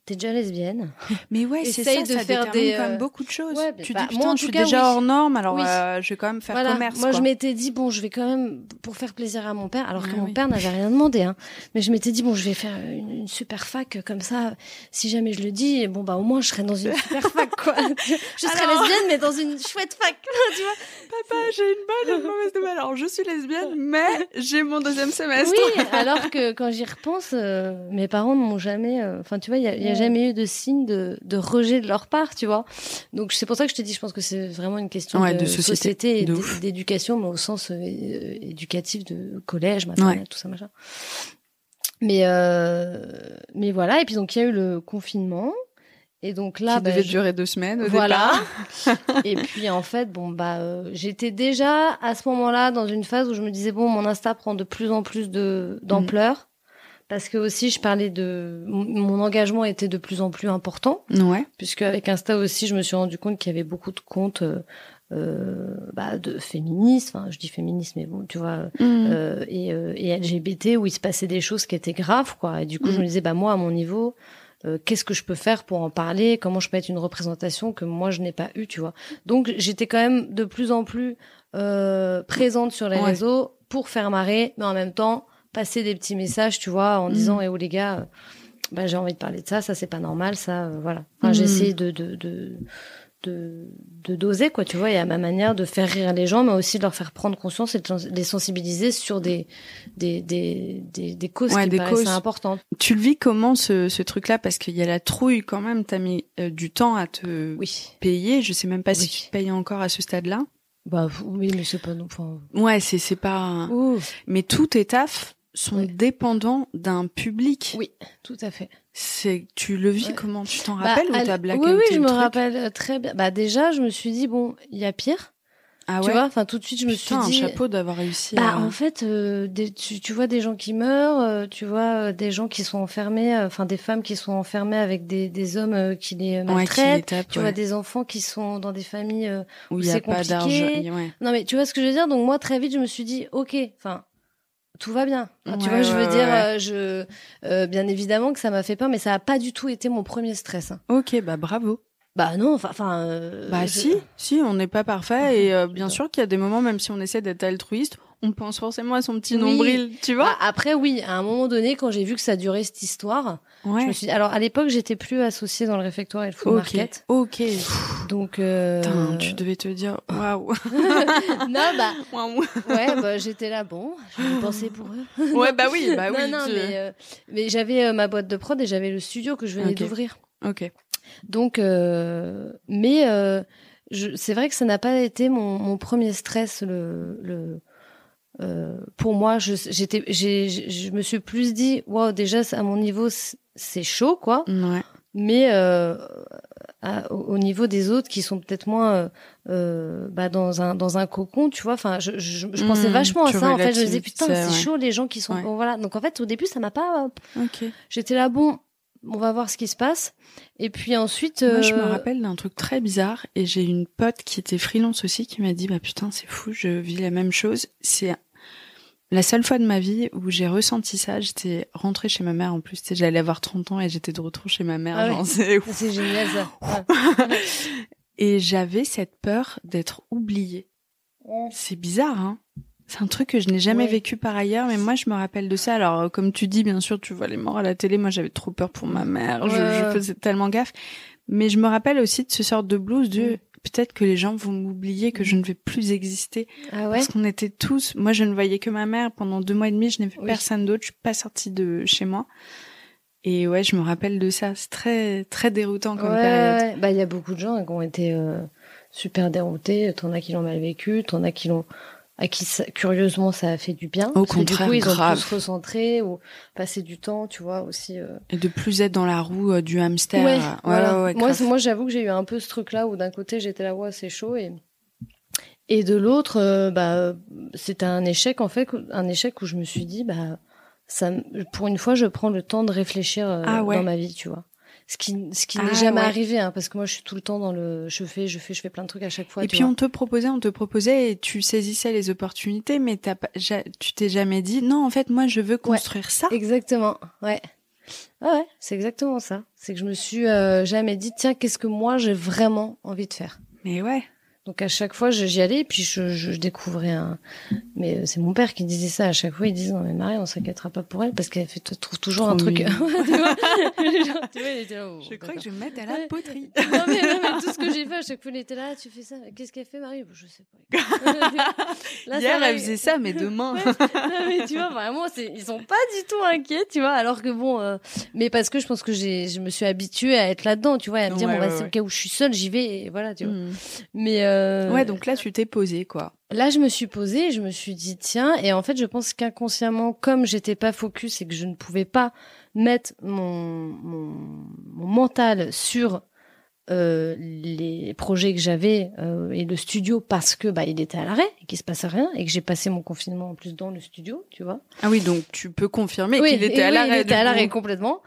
t'es déjà lesbienne. Mais ouais, c'est ça, ça détermine quand même beaucoup de choses. Ouais, tu dis, putain, moi, je suis déjà hors norme, alors je vais quand même faire commerce. Moi, je m'étais dit, bon, je vais quand même, pour faire plaisir à mon père, alors que mon père n'avait rien demandé, hein. Mais je m'étais dit, bon, je vais faire une super fac, comme ça, si jamais je le dis, bon, bah, au moins, je serai dans une super fac, quoi. Je serai lesbienne, mais dans une chouette fac, tu vois. Papa, j'ai une bonne et une mauvaise nouvelle. Alors, je suis lesbienne, mais j'ai mon deuxième semestre. Oui, alors que quand j'y repense, mes parents ne m'ont jamais, enfin, tu vois, il y a jamais eu de signe de rejet de leur part, tu vois. Donc c'est pour ça que je te dis, je pense que c'est vraiment une question de société et d'éducation, mais au sens éducatif de collège, maternelle, tout ça, machin. Mais voilà. Et puis donc il y a eu le confinement. Et donc là, qui devait durer 2 semaines au voilà. départ. Et puis en fait, bon j'étais déjà à ce moment-là dans une phase où je me disais bon, mon Insta prend de plus en plus d'ampleur. Parce que aussi, je parlais mon engagement était de plus en plus important. Ouais. Puisque avec Insta aussi, je me suis rendu compte qu'il y avait beaucoup de comptes, de féministes. Enfin, je dis féministes, mais bon, tu vois, et LGBT où il se passait des choses qui étaient graves, quoi. Et du coup, je me disais, moi, à mon niveau, qu'est-ce que je peux faire pour en parler? Comment je peux être une représentation que moi, je n'ai pas eue, tu vois. Donc, j'étais quand même de plus en plus, présente sur les réseaux pour faire marrer, mais en même temps, passer des petits messages, tu vois, en disant les gars, j'ai envie de parler de ça c'est pas normal, ça voilà. Enfin, j'ai essayé de doser, quoi, tu vois, et à ma manière de faire rire les gens, mais aussi de leur faire prendre conscience et de les sensibiliser sur des causes qui me paraissent importantes. Tu le vis comment ce truc-là, parce qu'il y a la trouille quand même, t'as mis du temps à te payer, je sais même pas si tu te payes encore à ce stade-là. Oui, mais c'est pas non, enfin. Ouais, c'est pas. Mais tous tes tafs sont dépendants d'un public. Oui, tout à fait. Tu le vis comment? Tu t'en rappelles ou t'as blackout? Oui, je me rappelle très bien. Déjà, je me suis dit bon, il y a pire. Ah ouais. Tu vois, enfin tout de suite, je me suis dit. Un chapeau d'avoir réussi. En fait, tu vois des gens qui meurent, tu vois des gens qui sont enfermés, enfin des femmes qui sont enfermées avec des hommes qui les maltraitent. Tu vois des enfants qui sont dans des familles où c'est compliqué. Pas d'argent. Non mais tu vois ce que je veux dire. Donc moi très vite, je me suis dit ok, enfin. Tout va bien. Enfin, tu vois, je veux dire, bien évidemment que ça m'a fait peur, mais ça a pas du tout été mon premier stress. Hein. Ok, bravo. Bah non, enfin. Si, on n'est pas parfait et bien sûr qu'il y a des moments, même si on essaie d'être altruiste, on pense forcément à son petit nombril, tu vois. Après, oui, à un moment donné, quand j'ai vu que ça durait cette histoire, je me suis dit... Alors, à l'époque, j'étais plus associée dans le réfectoire et le full market. Ok. Donc... Putain, tu devais te dire, waouh. Non, ouais, j'étais là, bon, je vais penser pour eux. Ouais, bah oui. Non, mais j'avais ma boîte de prod et j'avais le studio que je venais d'ouvrir. Ok. Donc, c'est vrai que ça n'a pas été mon premier stress. Pour moi, je me suis plus dit, wow, déjà à mon niveau c'est chaud, quoi. Ouais. Mais au niveau des autres qui sont peut-être moins dans un cocon, tu vois. Enfin, je pensais vachement à ça. En fait, je me disais putain, c'est chaud les gens qui sont. Bon, voilà. Donc en fait, au début, ça m'a pas. J'étais là, bon. On va voir ce qui se passe. Et puis ensuite... Moi, je me rappelle d'un truc très bizarre. Et j'ai une pote qui était freelance aussi qui m'a dit, bah putain, c'est fou, je vis la même chose. C'est la seule fois de ma vie où j'ai ressenti ça. J'étais rentrée chez ma mère en plus. J'allais avoir 30 ans et j'étais de retour chez ma mère. Ah genre, c'est génial ça. Et j'avais cette peur d'être oubliée. C'est bizarre, hein. C'est un truc que je n'ai jamais vécu par ailleurs, mais moi, je me rappelle de ça. Alors, comme tu dis, bien sûr, tu vois les morts à la télé. Moi, j'avais trop peur pour ma mère. Je faisais tellement gaffe. Mais je me rappelle aussi de ce sort de blues de peut-être que les gens vont m'oublier, que je ne vais plus exister. Ah ouais. Parce qu'on était tous... Moi, je ne voyais que ma mère. Pendant 2 mois et demi, je n'ai vu personne d'autre. Je suis pas sortie de chez moi. Et ouais, je me rappelle de ça. C'est très, très déroutant comme période. Ouais. Bah, il y a beaucoup de gens qui ont été super déroutés. T'en as qui l'ont mal vécu. T'en as qui l'ont... à qui curieusement ça a fait du bien. Au contraire, du coup, ils grave. ont pu se recentrer ou passer du temps, tu vois, aussi. Et de plus être dans la roue du hamster. Ouais, voilà. Ouais, moi, j'avoue que j'ai eu un peu ce truc-là où d'un côté j'étais là, ouais, c'est chaud, et de l'autre, c'était un échec en fait, un échec où je me suis dit, pour une fois, je prends le temps de réfléchir dans ma vie, tu vois. Ce qui n'est jamais arrivé, hein, parce que moi je suis tout le temps dans le je fais plein de trucs à chaque fois. Et puis on te proposait et tu saisissais les opportunités, mais tu t'es jamais dit non, en fait moi je veux construire ça. Exactement, ouais, c'est exactement ça. C'est que je me suis jamais dit tiens, qu'est-ce que moi j'ai vraiment envie de faire. Mais ouais. Donc à chaque fois j'y allais et puis je découvrais mais c'est mon père qui disait ça à chaque fois. Il disait non mais Marie, on s'inquiétera pas pour elle parce qu'elle trouve toujours un truc. Tu vois, il était là, je crois que je vais me mettre à la poterie. non mais tout ce que j'ai fait à chaque fois il était là, tu fais ça, qu'est-ce qu'elle fait Marie? Je sais pas. Là, hier elle faisait ça mais demain. Non mais tu vois vraiment ils sont pas du tout inquiets, tu vois, alors que bon mais parce que je pense que je me suis habituée à être là-dedans, tu vois, à me dire c'est le cas où je suis seule, j'y vais et voilà, tu vois. Mais ouais, donc là tu t'es posée quoi. Là je me suis posée et je me suis dit tiens, et en fait je pense qu'inconsciemment comme j'étais pas focus et que je ne pouvais pas mettre mon mental sur les projets que j'avais et le studio parce que il était à l'arrêt et qu'il se passait rien et que j'ai passé mon confinement en plus dans le studio, tu vois. Ah oui, donc tu peux confirmer qu'il était à l'arrêt. Il était à l'arrêt complètement.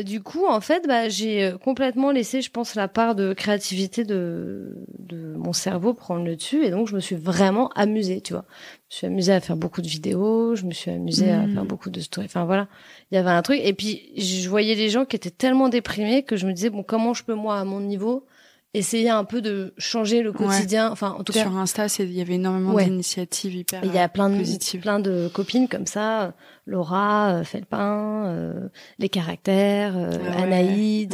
Du coup, en fait, j'ai complètement laissé, je pense, la part de créativité de mon cerveau prendre le dessus, et donc je me suis vraiment amusée, tu vois. Je me suis amusée à faire beaucoup de vidéos, je me suis amusée à faire beaucoup de stories. Enfin voilà, il y avait un truc. Et puis je voyais les gens qui étaient tellement déprimés que je me disais bon, comment je peux moi à mon niveau essayer un peu de changer le quotidien. Enfin, en tout cas sur Insta, il y avait énormément d'initiatives hyper positives. Il y a plein de copines comme ça, Laura, Felpin, les caractères, Anaïd.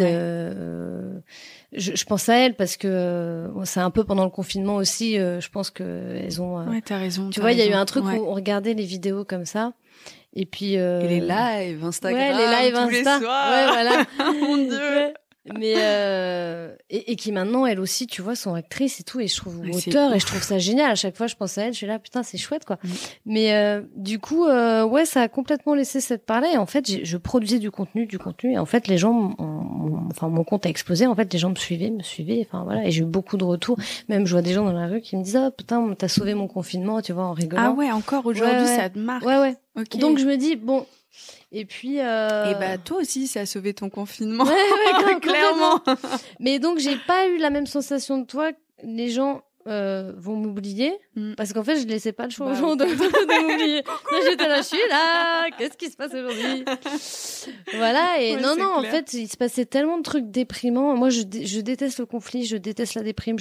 Je pense à elles parce que c'est un peu pendant le confinement aussi. Je pense que elles ont. Ouais, t'as raison. Tu vois, il y a eu un truc où on regardait les vidéos comme ça. Et puis et les lives Instagram, les lives tous Insta. les soirs. Ouais, voilà. Mon Dieu. Mais et qui maintenant elles aussi, tu vois, sont actrices et tout, et je trouve auteur et je trouve ça génial. À chaque fois je pense à elles, je suis là putain, c'est chouette quoi. Mais du coup ça a complètement laissé cette part-là, et en fait je produisais du contenu, et en fait les gens mon compte a explosé, en fait les gens me suivaient, enfin voilà, et j'ai eu beaucoup de retours. Même je vois des gens dans la rue qui me disent putain, t'as sauvé mon confinement, tu vois, en rigolant. Ah ouais, encore aujourd'hui ça te marque. Ouais. Okay. Donc je me dis bon. Et puis et toi aussi ça a sauvé ton confinement. Ouais, clairement. Mais donc j'ai pas eu la même sensation de toi. Les gens vont m'oublier, parce qu'en fait, je laissais pas le choix aux gens de m'oublier. Là, j'étais là, je suis là, qu'est-ce qui se passe aujourd'hui? Voilà, et non, en fait, il se passait tellement de trucs déprimants. Moi, je déteste le conflit, je déteste la déprime,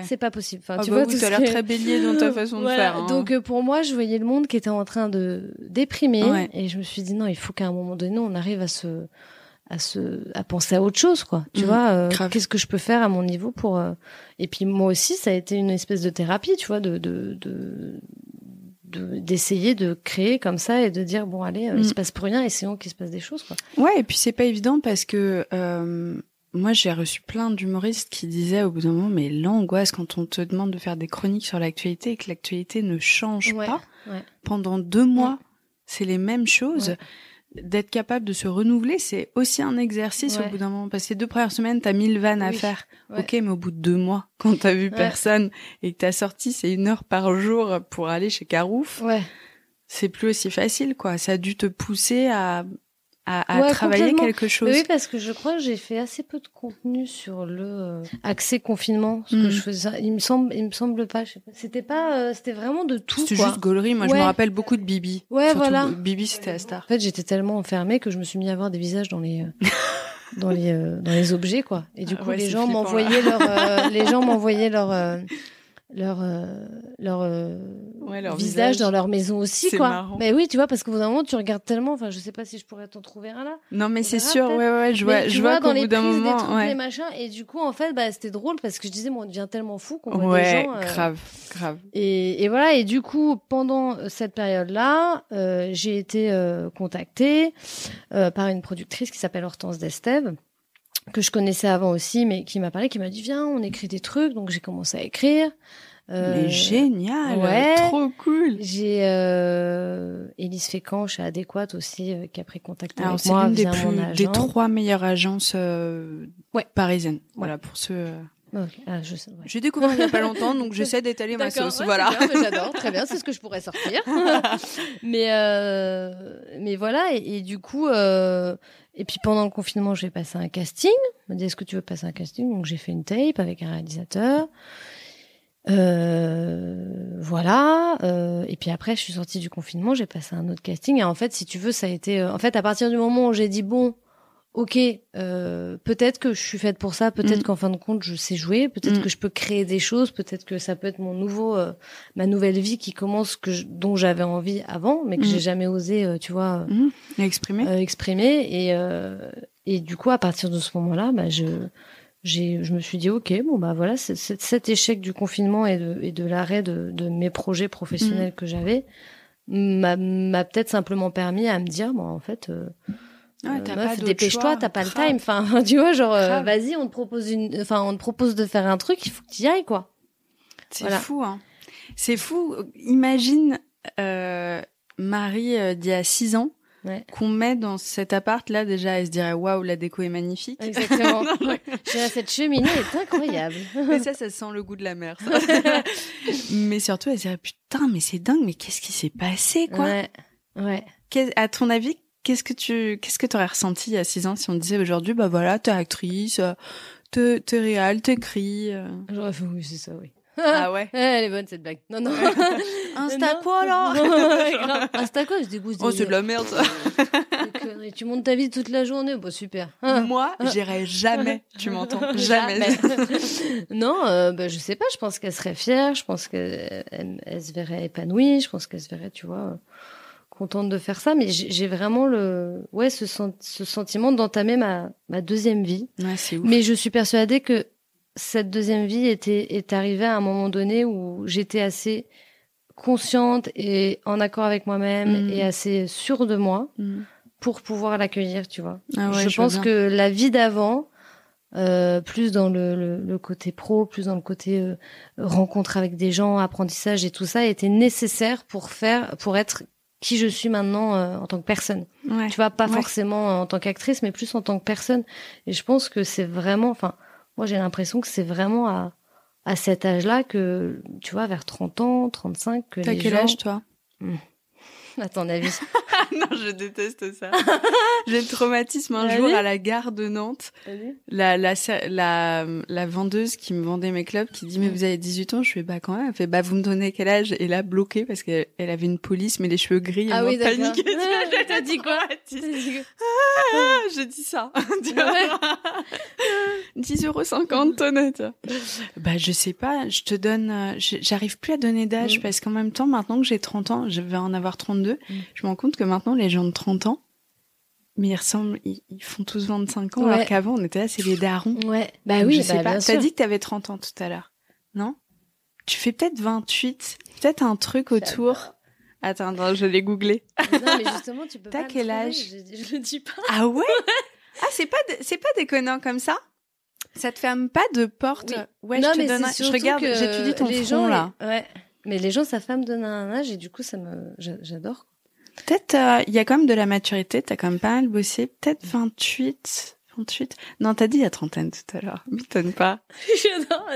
c'est pas possible. Enfin, tu vois, tu as l'air très bélier dans ta façon de faire. Hein. Donc, pour moi, je voyais le monde qui était en train de déprimer, et je me suis dit, non, il faut qu'à un moment donné, on arrive à penser à autre chose, quoi. Tu vois, qu'est-ce que je peux faire à mon niveau pour et puis moi aussi ça a été une espèce de thérapie, tu vois, d'essayer de créer comme ça et de dire bon allez, il se passe plus rien, essayons qu'il se passe des choses, quoi. Ouais, et puis c'est pas évident parce que moi j'ai reçu plein d'humoristes qui disaient au bout d'un moment mais l'angoisse quand on te demande de faire des chroniques sur l'actualité et que l'actualité ne change pas pendant 2 mois, c'est les mêmes choses. D'être capable de se renouveler, c'est aussi un exercice au bout d'un moment. Parce que les 2 premières semaines, t'as 1000 vannes à faire. Ok, mais au bout de 2 mois, quand t'as vu personne et que t'as sorti, c'est 1 heure par jour pour aller chez Carouf. C'est plus aussi facile, quoi. Ça a dû te pousser à travailler quelque chose. Mais oui, parce que je crois que j'ai fait assez peu de contenu sur le accès confinement, ce que je faisais. Il me semble pas, je sais pas. C'était vraiment de tout, C'était quoi. juste gaulerie. Moi, je me rappelle beaucoup de Bibi. Ouais, surtout, voilà. Bibi, c'était la star. En fait, j'étais tellement enfermée que je me suis mis à voir des visages dans les dans les objets, quoi. Et du coup, les gens m'envoyaient leur visage dans leur maison aussi, c'est quoi. Marrant. Mais oui, tu vois, parce qu'au bout d'un moment, tu regardes tellement, enfin, je sais pas si je pourrais t'en trouver un là. Non, mais c'est sûr, je vois qu'au bout d'un moment, des trucs, les machins, et du coup, en fait, c'était drôle parce que je disais, on devient tellement fou qu'on voit des gens. Grave. Et voilà, et du coup, pendant cette période-là, j'ai été contactée par une productrice qui s'appelle Hortense Destève, que je connaissais avant aussi, mais qui m'a parlé, qui m'a dit, viens, on écrit des trucs, donc j'ai commencé à écrire. Mais génial, trop cool. J'ai Élise Fécamp chez Adéquate aussi qui a pris contact avec moi c'est via mon agent. des 3 meilleures agences parisiennes. Voilà pour ceux. Je sais, J'ai découvert il y a pas longtemps, donc j'essaie d'étaler ma sauce. Voilà. Bien, j'adore, très bien, c'est ce que je pourrais sortir. mais voilà, et du coup, et puis pendant le confinement, j'ai passé un casting. On m'a dit, est-ce que tu veux passer un casting? Donc j'ai fait une tape avec un réalisateur. Voilà. Et puis après, je suis sortie du confinement, j'ai passé un autre casting. Et en fait, si tu veux, ça a été, en fait, à partir du moment où j'ai dit bon, ok, peut-être que je suis faite pour ça, peut-être qu'en fin de compte, je sais jouer, peut-être que je peux créer des choses, peut-être que ça peut être ma nouvelle vie qui commence dont j'avais envie avant, mais que j'ai jamais osé, tu vois, exprimer. Et du coup, à partir de ce moment-là, je me suis dit ok, bon voilà, cet échec du confinement et de l'arrêt de mes projets professionnels que j'avais m'a peut-être simplement permis à me dire bon en fait meuf, dépêche-toi, t'as pas le time, enfin tu vois, genre vas-y, on te propose de faire un truc, il faut que tu y ailles, quoi. C'est fou, hein. C'est fou. Imagine Marie d'il y a 6 ans. Qu'on met dans cet appart-là, déjà, elle se dirait waouh, la déco est magnifique. Exactement. Cette cheminée est incroyable. Mais ça sent le goût de la mer, ça. Mais surtout, elle se dirait putain, mais c'est dingue, mais qu'est-ce qui s'est passé, quoi. Ouais. À ton avis, qu'est-ce que t'aurais ressenti il y a 6 ans si on te disait aujourd'hui, bah voilà, t'es actrice, t'es réal, t'écris. J'aurais fait oui, c'est ça, oui. Ah ouais. Elle est bonne cette blague. Non. Insta quoi là? Insta quoi, je dégoûte. Oh, c'est de la merde ça. Tu montes ta vie toute la journée, bon super. Moi, j'irai jamais, tu m'entends? Jamais. Non, je sais pas, je pense qu'elle serait fière, je pense qu'elle se verrait épanouie, je pense qu'elle se verrait, tu vois, contente de faire ça, mais j'ai vraiment ce sentiment d'entamer ma deuxième vie. Ouais, c'est ouf. Mais je suis persuadée que cette deuxième vie est arrivée à un moment donné où j'étais assez consciente et en accord avec moi-même et assez sûre de moi pour pouvoir l'accueillir, tu vois. Ah ouais, je pense que la vie d'avant, plus dans le côté pro, plus dans le côté rencontre avec des gens, apprentissage et tout ça, était nécessaire pour être qui je suis maintenant en tant que personne. Ouais. Tu vois, pas forcément en tant qu'actrice, mais plus en tant que personne. Et je pense que c'est vraiment, moi, j'ai l'impression que c'est vraiment à cet âge-là que, tu vois, vers 30 ans, 35, que T'as les quel gens... âge, toi? à ton avis? Non, je déteste ça. J'ai le traumatisme un jour à la gare de Nantes. La vendeuse qui me vendait mes clopes qui dit mais vous avez 18 ans, je fais bah quand même. Elle fait bah vous me donnez quel âge? Et là bloquée parce qu'elle avait une police mais les cheveux gris. Ah oui, d'accord. Paniquée. T'as dit quoi? J'ai dit ça. 10,50 € tonnes. Bah je sais pas, je te donne j'arrive plus à donner d'âge parce qu'en même temps maintenant que j'ai 30 ans, je vais en avoir 32, je me rends compte que maintenant les gens de 30 ans mais ils font tous 25 ans alors qu'avant on était là c'est les darons. Ouais. Bah oui, je sais pas. T'as dit que t'avais 30 ans tout à l'heure. Non? Tu fais peut-être 28, peut-être un truc autour. Attends, je l'ai googlé. Non mais justement, tu peux pas. T'as quel âge? Je le dis pas. Ah ouais? Ah c'est pas déconnant comme ça? Ça te ferme pas de porte? Oui. Ouais, non, je te donne je regarde, j'étudie ton front gens, là. Ouais. Mais les gens savent pas me donner un âge et du coup j'adore. Peut-être il y a quand même de la maturité, t'as quand même pas mal bossé, peut-être 28. Non, t'as dit la trentaine tout à l'heure. M'étonne pas. J'adore.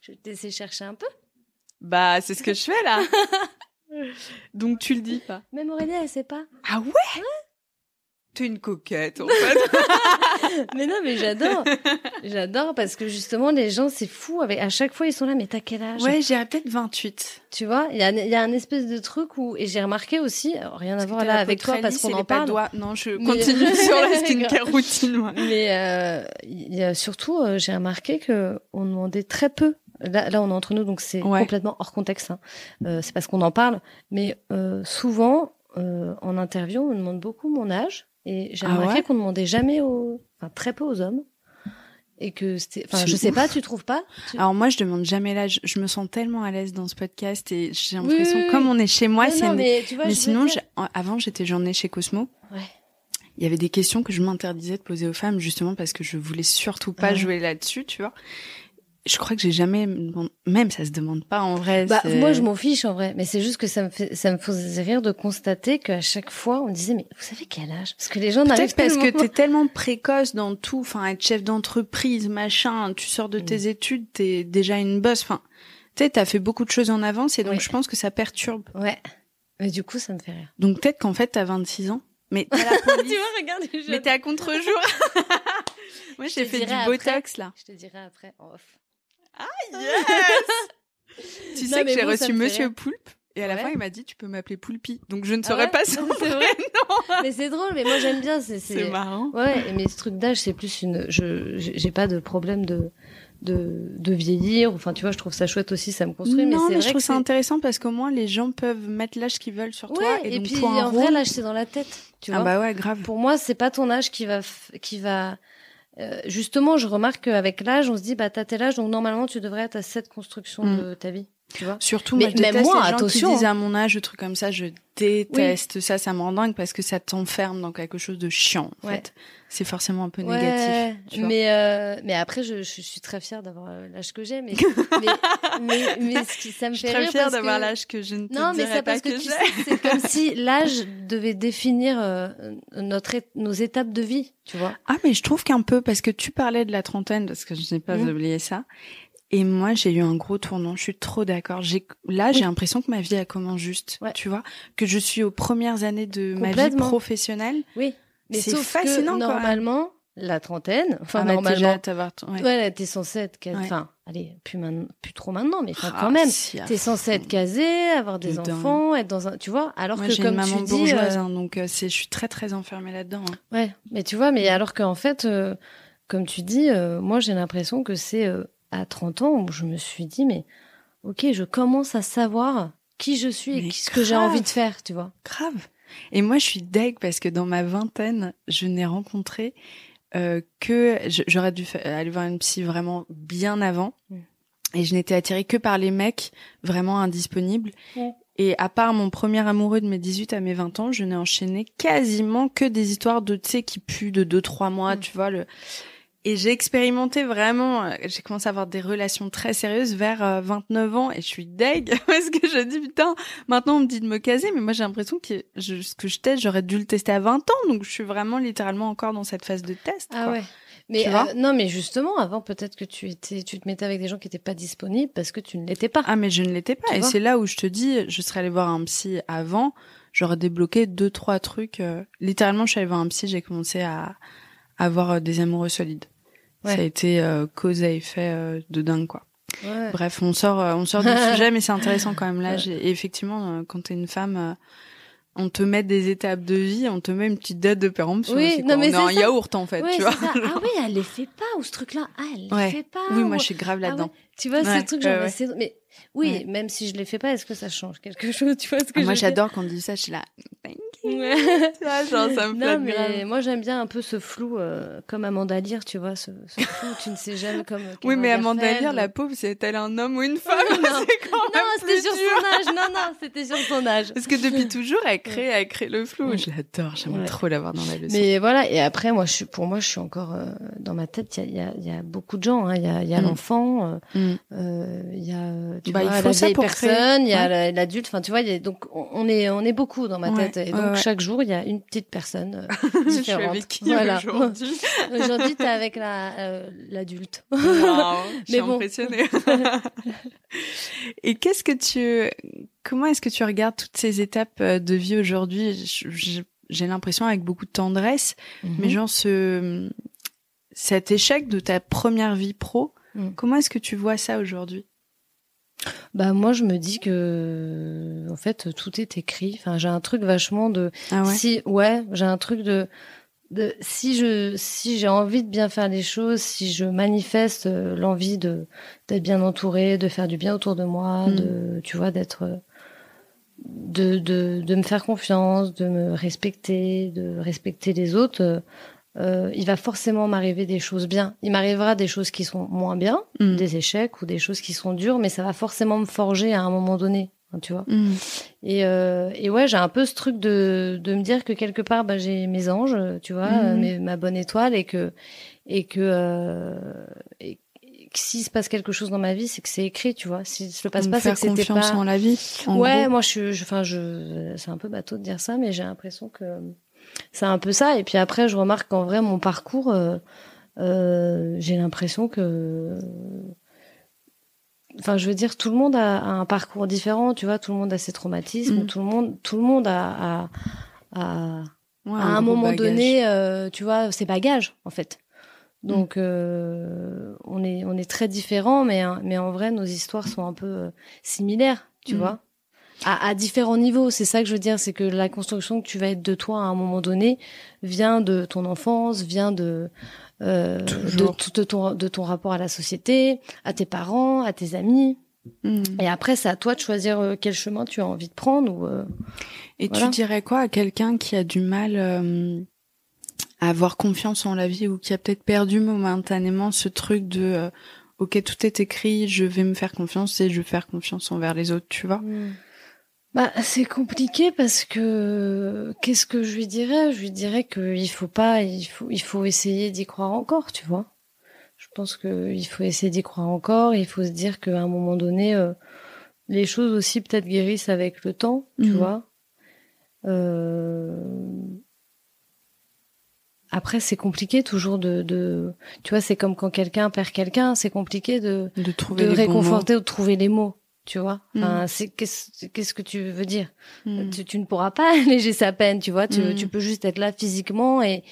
Je vais te laisser chercher un peu. Bah, c'est ce que je fais là. Donc tu le dis pas. Même Aurélie, elle sait pas. Ah ouais? T'es une coquette en fait. Mais non, mais j'adore parce que justement les gens c'est fou à chaque fois ils sont là mais t'as quel âge? Ouais, j'irais peut-être 28. Tu vois, il y a un espèce de truc où et j'ai remarqué aussi rien à voir là avec toi parce qu'on en parle. Non, je continue sur la skincare routine moi. Mais il y a surtout j'ai remarqué que on demandait très peu. Là on est entre nous donc c'est complètement hors contexte hein. C'est parce qu'on en parle mais souvent en interview on me demande beaucoup mon âge. Et j'ai remarqué qu'on demandait jamais très peu aux hommes. Et que je sais pas, tu trouves pas? Alors moi, je demande jamais l'âge. Je me sens tellement à l'aise dans ce podcast et j'ai l'impression, comme on est chez moi, mais sinon, avant, j'étais journée chez Cosmo. Ouais. Il y avait des questions que je m'interdisais de poser aux femmes, justement, parce que je voulais surtout pas jouer là-dessus, tu vois. Je crois que j'ai jamais, même ça se demande pas en vrai. Bah, moi, je m'en fiche en vrai, mais c'est juste que ça me faisait rire de constater qu'à chaque fois, on disait, mais vous savez quel âge? Parce que les gens n'arrivent pas. Peut-être parce que t'es tellement précoce dans tout, enfin, être chef d'entreprise, machin, tu sors de tes études, t'es déjà une boss, enfin, tu sais, t'as fait beaucoup de choses en avance et donc je pense que ça perturbe. Ouais. Mais du coup, ça me fait rire. Donc peut-être qu'en fait, t'as 26 ans. Mais t'as la police. Tu vois, regarde les jeunes. Mais t'es à contre-jour. Moi, j'ai fait du Botox, là. Je te dirai après, en off. Ah, yes! Tu sais que j'ai reçu Monsieur Poulpe, et à la fin, il m'a dit, tu peux m'appeler Poulpi. Donc, je ne saurais pas son prénom. Mais c'est drôle, mais moi, j'aime bien. C'est marrant. Ouais, mais ce truc d'âge, c'est plus j'ai pas de problème de vieillir. Enfin, tu vois, je trouve ça chouette aussi, ça me construit. Non, mais je trouve ça intéressant parce qu'au moins, les gens peuvent mettre l'âge qu'ils veulent sur toi. Et donc, puis, pour en vrai, l'âge, c'est dans la tête. Tu vois. Ah bah ouais, grave. Pour moi, c'est pas ton âge qui va justement, je remarque qu'avec l'âge, on se dit, bah, t'as tel âge, donc normalement, tu devrais être à cette construction de ta vie. Tu vois. Surtout, moi, je déteste les gens qui disent à mon âge, des trucs comme ça, je déteste ça, ça me rend dingue parce que ça t'enferme dans quelque chose de chiant, en fait. C'est forcément un peu négatif. Tu vois. Mais après, je suis très fière d'avoir l'âge que j'ai, mais ce qui, ça me fait rire. Je suis très fière d'avoir l'âge que je ne te dirais pas que j'ai. C'est comme si l'âge devait définir nos étapes de vie, tu vois. Ah, mais je trouve qu'un peu, parce que tu parlais de la trentaine, parce que je n'ai pas oublié ça. Et moi, j'ai eu un gros tournant. Je suis trop d'accord. J'ai l'impression que ma vie a commencé juste. Tu vois, que je suis aux premières années de ma vie professionnelle. Oui. Mais c'est sauf fascinant. Que, normalement, la trentaine, normalement, t'es censée être, allez, plus trop maintenant, mais quand même, t'es censée être casée, avoir des enfants, être dans un, tu vois, alors moi, que j'ai comme une maman tu dis, bourgeoise, donc je suis très très enfermée là-dedans. Ouais, mais tu vois, mais alors qu'en fait, comme tu dis, moi j'ai l'impression que c'est à 30 ans où je me suis dit, mais ok, je commence à savoir qui je suis et ce que j'ai envie de faire, tu vois. Grave. Et moi, je suis deg parce que dans ma vingtaine, je n'ai rencontré que j'aurais dû aller voir une psy vraiment bien avant, et je n'étais attirée que par les mecs vraiment indisponibles. Et à part mon premier amoureux de mes 18 à mes 20 ans, je n'ai enchaîné quasiment que des histoires de, tu sais, qui puent de 2-3 mois, tu vois, Et j'ai expérimenté vraiment, j'ai commencé à avoir des relations très sérieuses vers 29 ans et je suis deg parce que je dis putain, maintenant on me dit de me caser, mais moi j'ai l'impression que ce que je teste, j'aurais dû le tester à 20 ans, donc je suis vraiment littéralement encore dans cette phase de test. Ah ouais. Mais non, mais justement, avant peut-être que tu te mettais avec des gens qui étaient pas disponibles parce que tu ne l'étais pas. Ah mais je ne l'étais pas, et c'est là où je te dis, je serais allée voir un psy avant. j'aurais débloqué 2-3 trucs. Littéralement, je suis allée voir un psy, j'ai commencé à avoir des amoureux solides. Ouais. Ça a été cause à effet de dingue, quoi. Ouais. Bref, on sort du sujet, mais c'est intéressant quand même. Là, et effectivement, quand t'es une femme, on te met des étapes de vie, on te met une petite date de péremption. Oui, non, mais on est un yaourt, en fait, tu vois. Ça. Ah oui, elle les fait pas, ou ce truc-là. Ah, elle les fait pas. Oui, moi, je suis grave là-dedans. Ah ouais. Tu vois, ce truc, genre, mais oui, même si je les fais pas, est-ce que ça change quelque chose? Tu vois ce que moi, j'adore quand on dit ça, je suis là, thank you. Tu vois, genre, ça me flatte grave. Moi, j'aime bien un peu ce flou, comme Amanda Lear, tu vois, ce flou, tu ne sais jamais comme. Oui, mais Amanda Lear, la pauvre, c'est-elle un homme ou une femme? Non, c'était sur son âge. Non, c'était sur son âge. Parce que depuis toujours, elle crée le flou. Je l'adore, j'aimerais trop l'avoir dans la leçon. Mais voilà, et après, pour moi, je suis encore dans ma tête. Il y a beaucoup de gens. Hein. Il y a l'enfant. Il y a tu vois, la vieille personne, il y a l'adulte, enfin tu vois, donc on est beaucoup dans ma tête et donc chaque jour il y a une petite personne différente. Je suis avec qui aujourd'hui? Aujourd'hui t'es avec l'adulte. Wow, je suis impressionnée. Et comment est-ce que tu regardes toutes ces étapes de vie aujourd'hui? J'ai l'impression avec beaucoup de tendresse, mais genre cet échec de ta première vie pro, comment est-ce que tu vois ça aujourd'hui? Bah moi je me dis que en fait tout est écrit. Enfin j'ai un truc vachement de j'ai un truc de si j'ai envie de bien faire les choses, si je manifeste l'envie d'être bien entourée, de faire du bien autour de moi, de tu vois d'être de me faire confiance, de me respecter, de respecter les autres. Il va forcément m'arriver des choses bien. Il m'arrivera des choses qui sont moins bien, des échecs ou des choses qui sont dures, mais ça va forcément me forger à un moment donné, hein, tu vois. Et ouais, j'ai un peu ce truc de me dire que quelque part, bah, j'ai mes anges, tu vois, ma bonne étoile, et que s'il se passe quelque chose dans ma vie, c'est que c'est écrit, tu vois. Si ça se passe pas, c'est que c'était pas. Faire confiance en la vie. Ouais, gros. Moi, c'est un peu bateau de dire ça, mais j'ai l'impression que c'est un peu ça. Et puis après, je remarque qu'en vrai, mon parcours, j'ai l'impression que, enfin, je veux dire, tout le monde a un parcours différent, tu vois. Tout le monde a ses traumatismes, tout le monde a un moment donné, tu vois, ses bagages, en fait. Donc, on est très différents, mais en vrai, nos histoires sont un peu similaires, tu vois. À différents niveaux, c'est ça que je veux dire, c'est que la construction que tu vas être de toi à un moment donné vient de ton enfance, vient de ton rapport à la société, à tes parents, à tes amis. Et après, c'est à toi de choisir quel chemin tu as envie de prendre. Et voilà. Tu dirais quoi à quelqu'un qui a du mal à avoir confiance en la vie ou qui a peut-être perdu momentanément ce truc de ok, tout est écrit, je vais me faire confiance et je vais faire confiance envers les autres, tu vois? Bah, c'est compliqué parce que qu'est-ce que je lui dirais? Je lui dirais que il faut essayer d'y croire encore, tu vois. Je pense que il faut essayer d'y croire encore. Il faut se dire qu'à un moment donné, les choses aussi peut-être guérissent avec le temps, tu vois. Après, c'est compliqué toujours de tu vois, c'est comme quand quelqu'un perd quelqu'un, c'est compliqué de réconforter ou de trouver les mots. Tu vois, enfin, qu'est-ce que tu veux dire? Tu ne pourras pas alléger sa peine, tu vois. Tu peux juste être là physiquement et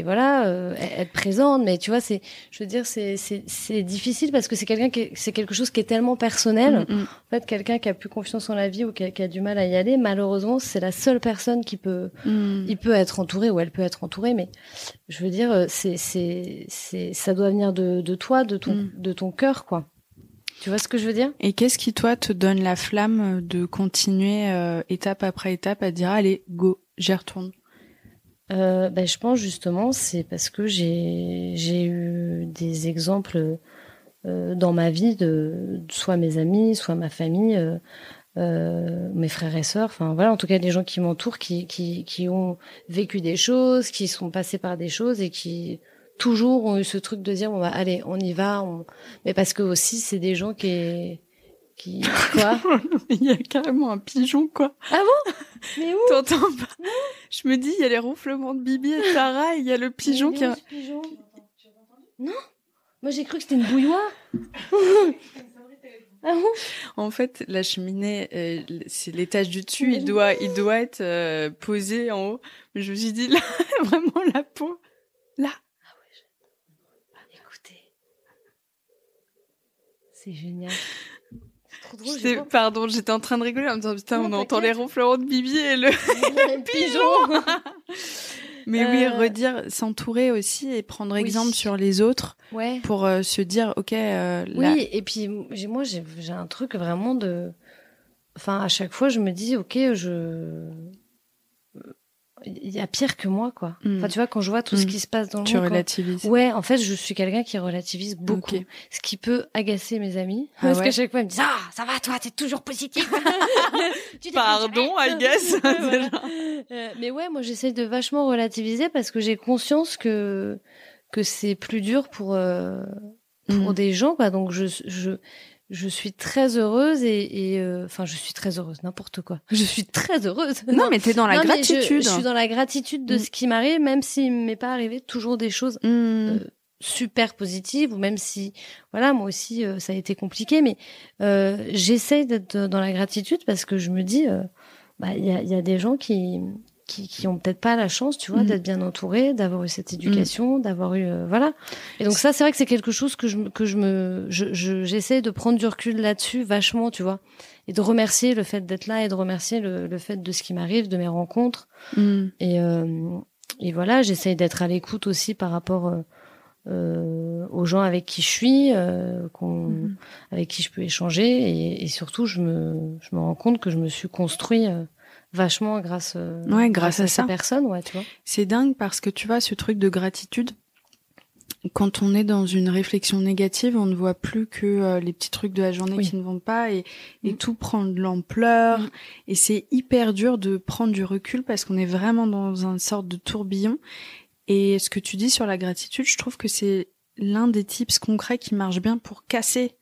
voilà, être présente. Mais tu vois, je veux dire, c'est difficile parce que c'est quelque chose qui est tellement personnel. En fait, quelqu'un qui a plus confiance en la vie ou qui a du mal à y aller, malheureusement, c'est la seule personne qui peut, il peut être entouré ou elle peut être entourée. Mais je veux dire, ça doit venir de toi, de ton cœur, quoi. Tu vois ce que je veux dire? Et qu'est-ce qui, toi, te donne la flamme de continuer étape après étape à dire « Allez, go, j'y retourne ». Je pense justement, c'est parce que j'ai eu des exemples dans ma vie de soit mes amis, soit ma famille, mes frères et sœurs, enfin voilà, en tout cas des gens qui m'entourent, qui ont vécu des choses, qui sont passés par des choses et qui toujours ont eu ce truc de dire bon bah allez on y va, mais parce que aussi c'est des gens qui quoi. Il y a carrément un pigeon quoi. Ah bon? Mais où? T'entends pas? Je me dis il y a les ronflements de Bibi et de Tara et il y a le pigeon qui a... Non, moi j'ai cru que c'était une bouilloire. Ah bon? En fait, la cheminée, c'est l'étage du dessus, il doit être posé en haut. Mais je me suis dit, là, vraiment, la peau, là. Ah ouais, écoutez. C'est génial. C'est trop drôle. Pardon, j'étais en train de rigoler en me disant, putain, Non, on entend t'inquiète. les ronflements de Bibi et le pigeon. Mais oui, redire, s'entourer aussi et prendre exemple sur les autres pour se dire, ok. Oui, et puis moi j'ai un truc vraiment de, enfin à chaque fois je me dis, ok, il y a pire que moi, quoi. Enfin, tu vois, quand je vois tout ce qui se passe dans le monde. Tu relativises. Ouais, en fait, je suis quelqu'un qui relativise beaucoup. Okay. Ce qui peut agacer mes amis. Parce qu'à chaque fois, ils me disent, ah, ça va, toi, t'es toujours positif. Pardon, I guess. Voilà. Mais ouais, moi, j'essaie de vachement relativiser parce que j'ai conscience que c'est plus dur pour des gens, quoi. Donc, je suis très heureuse enfin je suis très heureuse, n'importe quoi. Je suis très heureuse. Non, mais t'es dans la gratitude. Je suis dans la gratitude de ce qui m'arrive, même s'il m'est pas arrivé toujours des choses super positives, ou même si, voilà, moi aussi ça a été compliqué, mais j'essaye d'être dans la gratitude parce que je me dis, il y a des gens qui ont peut-être pas la chance, tu vois, d'être bien entourés, d'avoir eu cette éducation, d'avoir eu voilà. Et donc ça, c'est vrai que c'est quelque chose que j'essaie de prendre du recul là-dessus vachement, tu vois, et de remercier le fait d'être là et de remercier le fait de ce qui m'arrive, de mes rencontres. Et voilà, j'essaie d'être à l'écoute aussi par rapport aux gens avec qui je suis, avec qui je peux échanger, et surtout je me rends compte que je me suis construit vachement grâce à ces personnes, tu vois. C'est dingue parce que tu vois, ce truc de gratitude, quand on est dans une réflexion négative, on ne voit plus que les petits trucs de la journée qui ne vont pas, et tout prend de l'ampleur, et c'est hyper dur de prendre du recul parce qu'on est vraiment dans une sorte de tourbillon. Et ce que tu dis sur la gratitude, je trouve que c'est l'un des tips concrets qui marche bien pour casser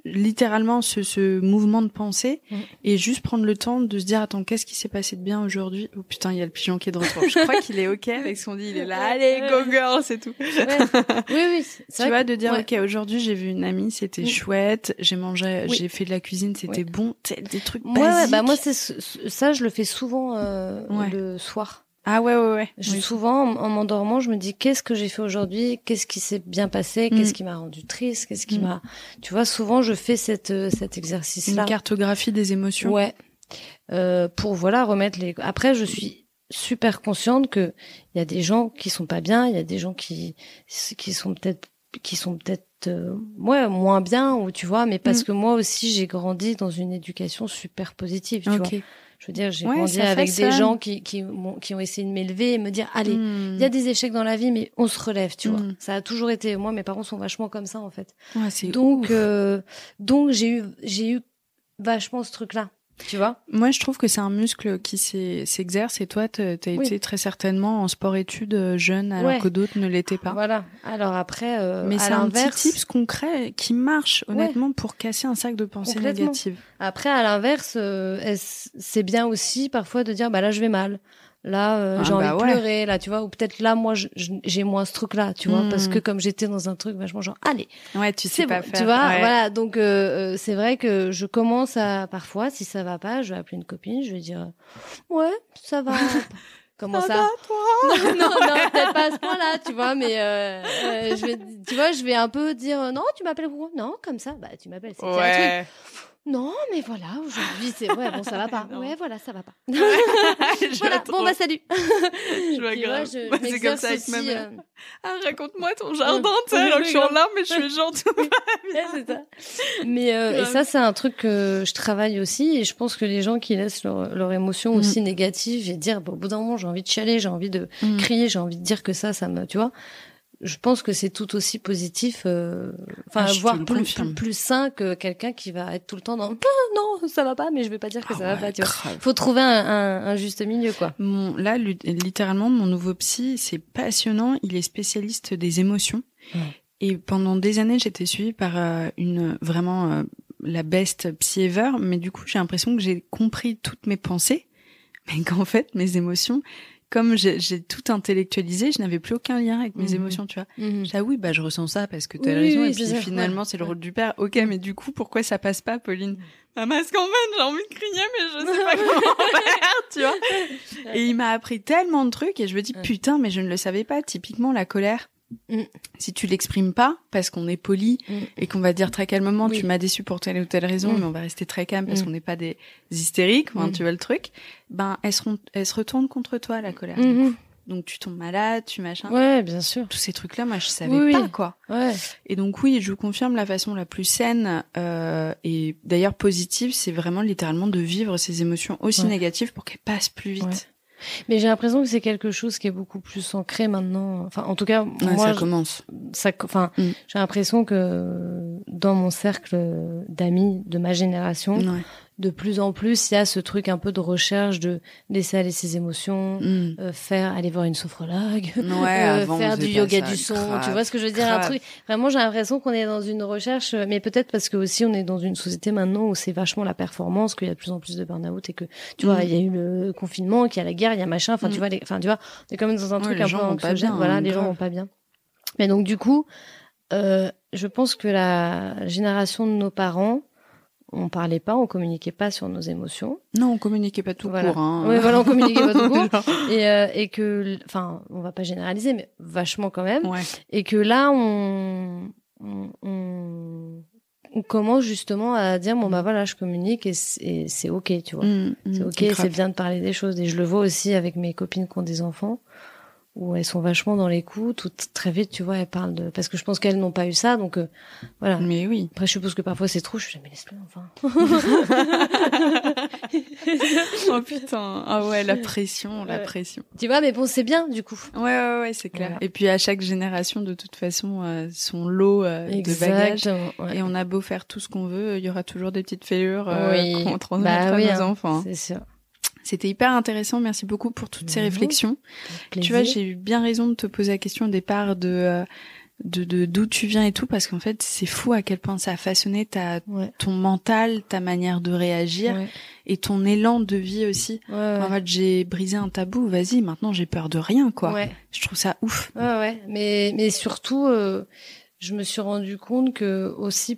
littéralement ce mouvement de pensée, et juste prendre le temps de se dire, attends, qu'est-ce qui s'est passé de bien aujourd'hui? Oh putain, il y a le pigeon qui est de retour. Je crois qu'il est ok avec ce qu'on dit, il est là, allez, go girl, c'est tout. Oui. Tu vois, de dire, ok, aujourd'hui j'ai vu une amie, c'était chouette, j'ai mangé, j'ai fait de la cuisine, c'était bon, des trucs basiques. Moi c'est ça, je le fais souvent le soir. Ah ouais. Souvent, en m'endormant, je me dis, qu'est-ce que j'ai fait aujourd'hui? Qu'est-ce qui s'est bien passé? Qu'est-ce qui m'a rendu triste? Qu'est-ce qui m'a... Tu vois, souvent, je fais cet exercice-là. Une cartographie des émotions. Ouais. Pour, remettre les... Après, je suis super consciente que il y a des gens qui sont pas bien, il y a des gens qui sont peut-être moins bien, ou tu vois, mais parce que moi aussi, j'ai grandi dans une éducation super positive, tu vois. Je veux dire, j'ai grandi avec des gens qui ont essayé de m'élever et me dire, allez, il y a des échecs dans la vie, mais on se relève, tu vois. Ça a toujours été, moi, mes parents sont vachement comme ça, en fait. Ouais, c'est donc j'ai eu vachement ce truc-là, tu vois. Moi, je trouve que c'est un muscle qui s'exerce, et toi, t'as été très certainement en sport-études jeune, alors que d'autres ne l'étaient pas. Voilà. Alors après, mais c'est un petit tips concret qui marche, honnêtement, pour casser un sac de pensées négatives. Après, à l'inverse, c'est bien aussi parfois de dire, là, je vais mal. Là, j'ai envie de pleurer, là, tu vois, ou peut-être là, moi, j'ai moins ce truc-là, tu vois, parce que comme j'étais dans un truc vachement genre, allez. Ouais, tu sais pas faire. Tu vois, voilà. Donc, c'est vrai que je commence parfois, si ça va pas, je vais appeler une copine, je vais dire, ouais, ça va. Comment ça va, toi? Non, peut-être pas à ce point-là, tu vois, mais je vais un peu dire, non, tu m'appelles pourquoi? Non, comme ça, tu m'appelles, c'est un truc. Non, mais voilà, aujourd'hui, c'est vrai, bon, ça va pas. Ouais, voilà, ça va pas. Voilà, bon, salut. Je vois grave. C'est comme ça avec ma mère. Raconte-moi ton jardin, tu sais, alors que je suis en larmes, mais je suis genre tout c'est ça. Mais, et ça, c'est un truc que je travaille aussi, et je pense que les gens qui laissent leur émotion aussi négative et dire, au bout d'un moment, j'ai envie de chialer, j'ai envie de crier, j'ai envie de dire que ça me, tu vois. Je pense que c'est tout aussi positif, voire plus sain que quelqu'un qui va être tout le temps dans non, ça va pas, mais je vais pas dire que ça va pas, tu vois. Faut trouver un juste milieu, quoi. Là, littéralement, mon nouveau psy, c'est passionnant, il est spécialiste des émotions. Et pendant des années, j'étais suivie par vraiment la best psy ever, mais du coup, j'ai l'impression que j'ai compris toutes mes pensées, mais qu'en fait, mes émotions, comme j'ai tout intellectualisé, je n'avais plus aucun lien avec mes émotions, tu vois. J'ai oui, je ressens ça parce que t'as raison, et puis finalement, c'est le rôle du père. Ok, mais du coup, pourquoi ça passe pas, Pauline? Parce qu'en fait, j'ai envie de crier, mais je sais pas comment faire, tu vois. Et il m'a appris tellement de trucs, et je me dis, putain, mais je ne le savais pas. Typiquement, la colère. Si tu l'exprimes pas, parce qu'on est poli, et qu'on va dire très calmement, tu m'as déçu pour telle ou telle raison, mais on va rester très calme parce qu'on n'est pas des hystériques, tu vois le truc, elle se retourne contre toi, la colère. Donc tu tombes malade, tu machin. Ouais, bien sûr. Tous ces trucs-là, moi, je savais pas, quoi. Ouais. Et donc oui, je vous confirme, la façon la plus saine, et d'ailleurs positive, c'est vraiment littéralement de vivre ces émotions aussi négatives pour qu'elles passent plus vite. Ouais. Mais j'ai l'impression que c'est quelque chose qui est beaucoup plus ancré maintenant. Enfin, en tout cas, moi, ça commence. J'ai l'impression que dans mon cercle d'amis de ma génération, de plus en plus, il y a ce truc un peu de recherche de laisser aller ses émotions, aller voir une sophrologue, faire du yoga du son. Tu vois ce que je veux dire? Un truc. Vraiment, j'ai l'impression qu'on est dans une recherche, mais peut-être parce que aussi on est dans une société maintenant où c'est vachement la performance, qu'il y a de plus en plus de burn-out et que, tu vois, il y a eu le confinement, qu'il y a la guerre, il y a machin. Enfin, tu vois, on est quand même dans un truc un peu anxiogène. Voilà, les gens vont pas bien. Mais donc, du coup, je pense que la génération de nos parents, on parlait pas, on communiquait pas sur nos émotions. Non, on communiquait pas tout court. Hein. Oui, voilà, on communiquait pas tout court. Et que, enfin, on va pas généraliser, mais vachement quand même. Ouais. Et que là, on commence justement à dire bon bah voilà, je communique et c'est ok, tu vois. C'est ok, c'est bien de parler des choses. Et je le vois aussi avec mes copines qui ont des enfants, où elles sont vachement dans l'écoute, tout très vite, tu vois, elles parlent de... Parce que je pense qu'elles n'ont pas eu ça, donc voilà. Mais oui. Après, je suppose que parfois c'est trop, je suis jamais laisse-le, enfin. Oh putain, ah ouais, la pression. Tu vois, mais bon, c'est bien, du coup. Ouais, c'est clair. Voilà. Et puis à chaque génération, de toute façon, son lot de bagages. Ouais. Et on a beau faire tout ce qu'on veut, il y aura toujours des petites fêlures qu'on transmettra à nos enfants. C'est sûr. C'était hyper intéressant. Merci beaucoup pour toutes ces réflexions. Tu vois, j'ai eu bien raison de te poser la question au départ de d'où tu viens et tout, parce qu'en fait, c'est fou à quel point ça a façonné ton mental, ta manière de réagir et ton élan de vie aussi. En fait, j'ai brisé un tabou. Vas-y, maintenant, j'ai peur de rien, quoi. Je trouve ça ouf. Mais surtout, je me suis rendu compte que aussi,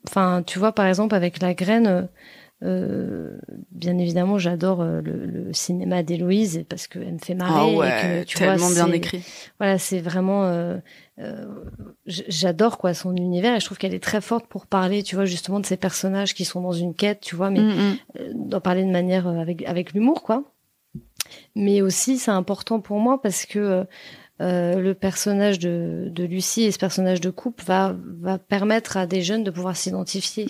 enfin, tu vois, par exemple, avec la graine, bien évidemment, j'adore le cinéma d'Héloïse parce qu'elle me fait marrer. Et que, tu tellement vois, bien écrit. Voilà, c'est vraiment... j'adore quoi son univers et je trouve qu'elle est très forte pour parler, tu vois, justement de ces personnages qui sont dans une quête, tu vois, mais d'en parler de manière avec l'humour, quoi. Mais aussi, c'est important pour moi parce que le personnage de Lucie et ce personnage de couple va permettre à des jeunes de pouvoir s'identifier.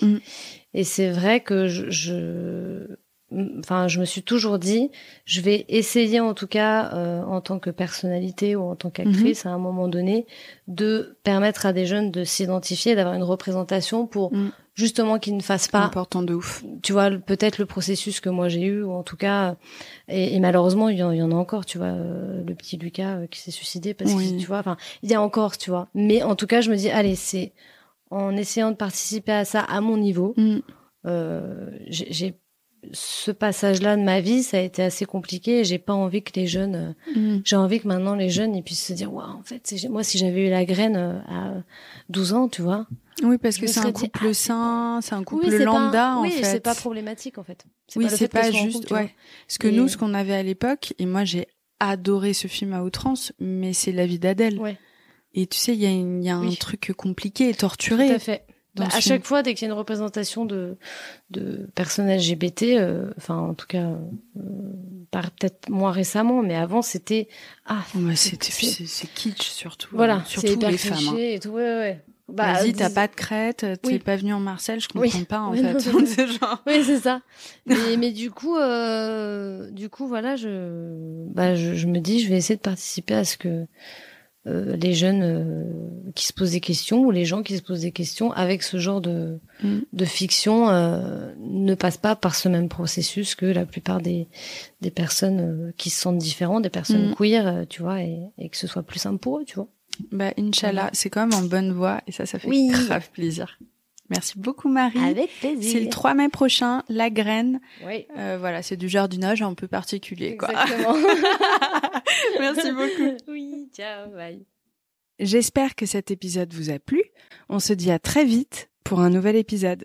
Et c'est vrai que je me suis toujours dit, je vais essayer en tout cas, en tant que personnalité ou en tant qu'actrice, à un moment donné, de permettre à des jeunes de s'identifier, d'avoir une représentation pour justement qu'ils ne fassent pas... Important de ouf. Tu vois, peut-être le processus que moi j'ai eu, ou en tout cas... Et malheureusement, il y en a encore, tu vois, le petit Lucas qui s'est suicidé parce que, tu vois, enfin, il y a encore, tu vois. Mais en tout cas, je me dis, allez, c'est en essayant de participer à ça à mon niveau. J'ai ce passage-là de ma vie, ça a été assez compliqué et j'ai pas envie que les jeunes... j'ai envie que maintenant les jeunes ils puissent se dire waouh, en fait, moi si j'avais eu la graine à 12 ans, tu vois. Oui, parce que c'est un couple sain, c'est un couple lambda en fait. Oui, c'est pas problématique en fait. C'est pas juste Parce que nous, ce qu'on avait à l'époque, et moi j'ai adoré ce film à outrance, mais c'est La vie d'Adèle. Et tu sais, il y a un truc compliqué et torturé. Tout à fait. À chaque fois, dès qu'il y a une représentation de personnes LGBT, enfin en tout cas, peut-être moins récemment, mais avant c'était c'est kitsch surtout. Voilà, surtout les femmes. Et tout, vas-y, t'as pas de crête, t'es pas venu en Marseille, je comprends pas en fait. Oui, c'est ça. mais du coup, voilà, je me dis, je vais essayer de participer à ce que les jeunes qui se posent des questions ou les gens qui se posent des questions avec ce genre de fiction ne passent pas par ce même processus que la plupart des personnes qui se sentent différentes, des personnes queer, tu vois, et que ce soit plus simple pour eux, tu vois. Inch'Allah, c'est quand même en bonne voie et ça fait grave plaisir. Merci beaucoup, Marie. Avec plaisir. C'est le 3 mai prochain, La Graine. Oui. Voilà, c'est du jardinage un peu particulier, quoi. Exactement. Merci beaucoup. Oui, ciao, bye. J'espère que cet épisode vous a plu. On se dit à très vite pour un nouvel épisode.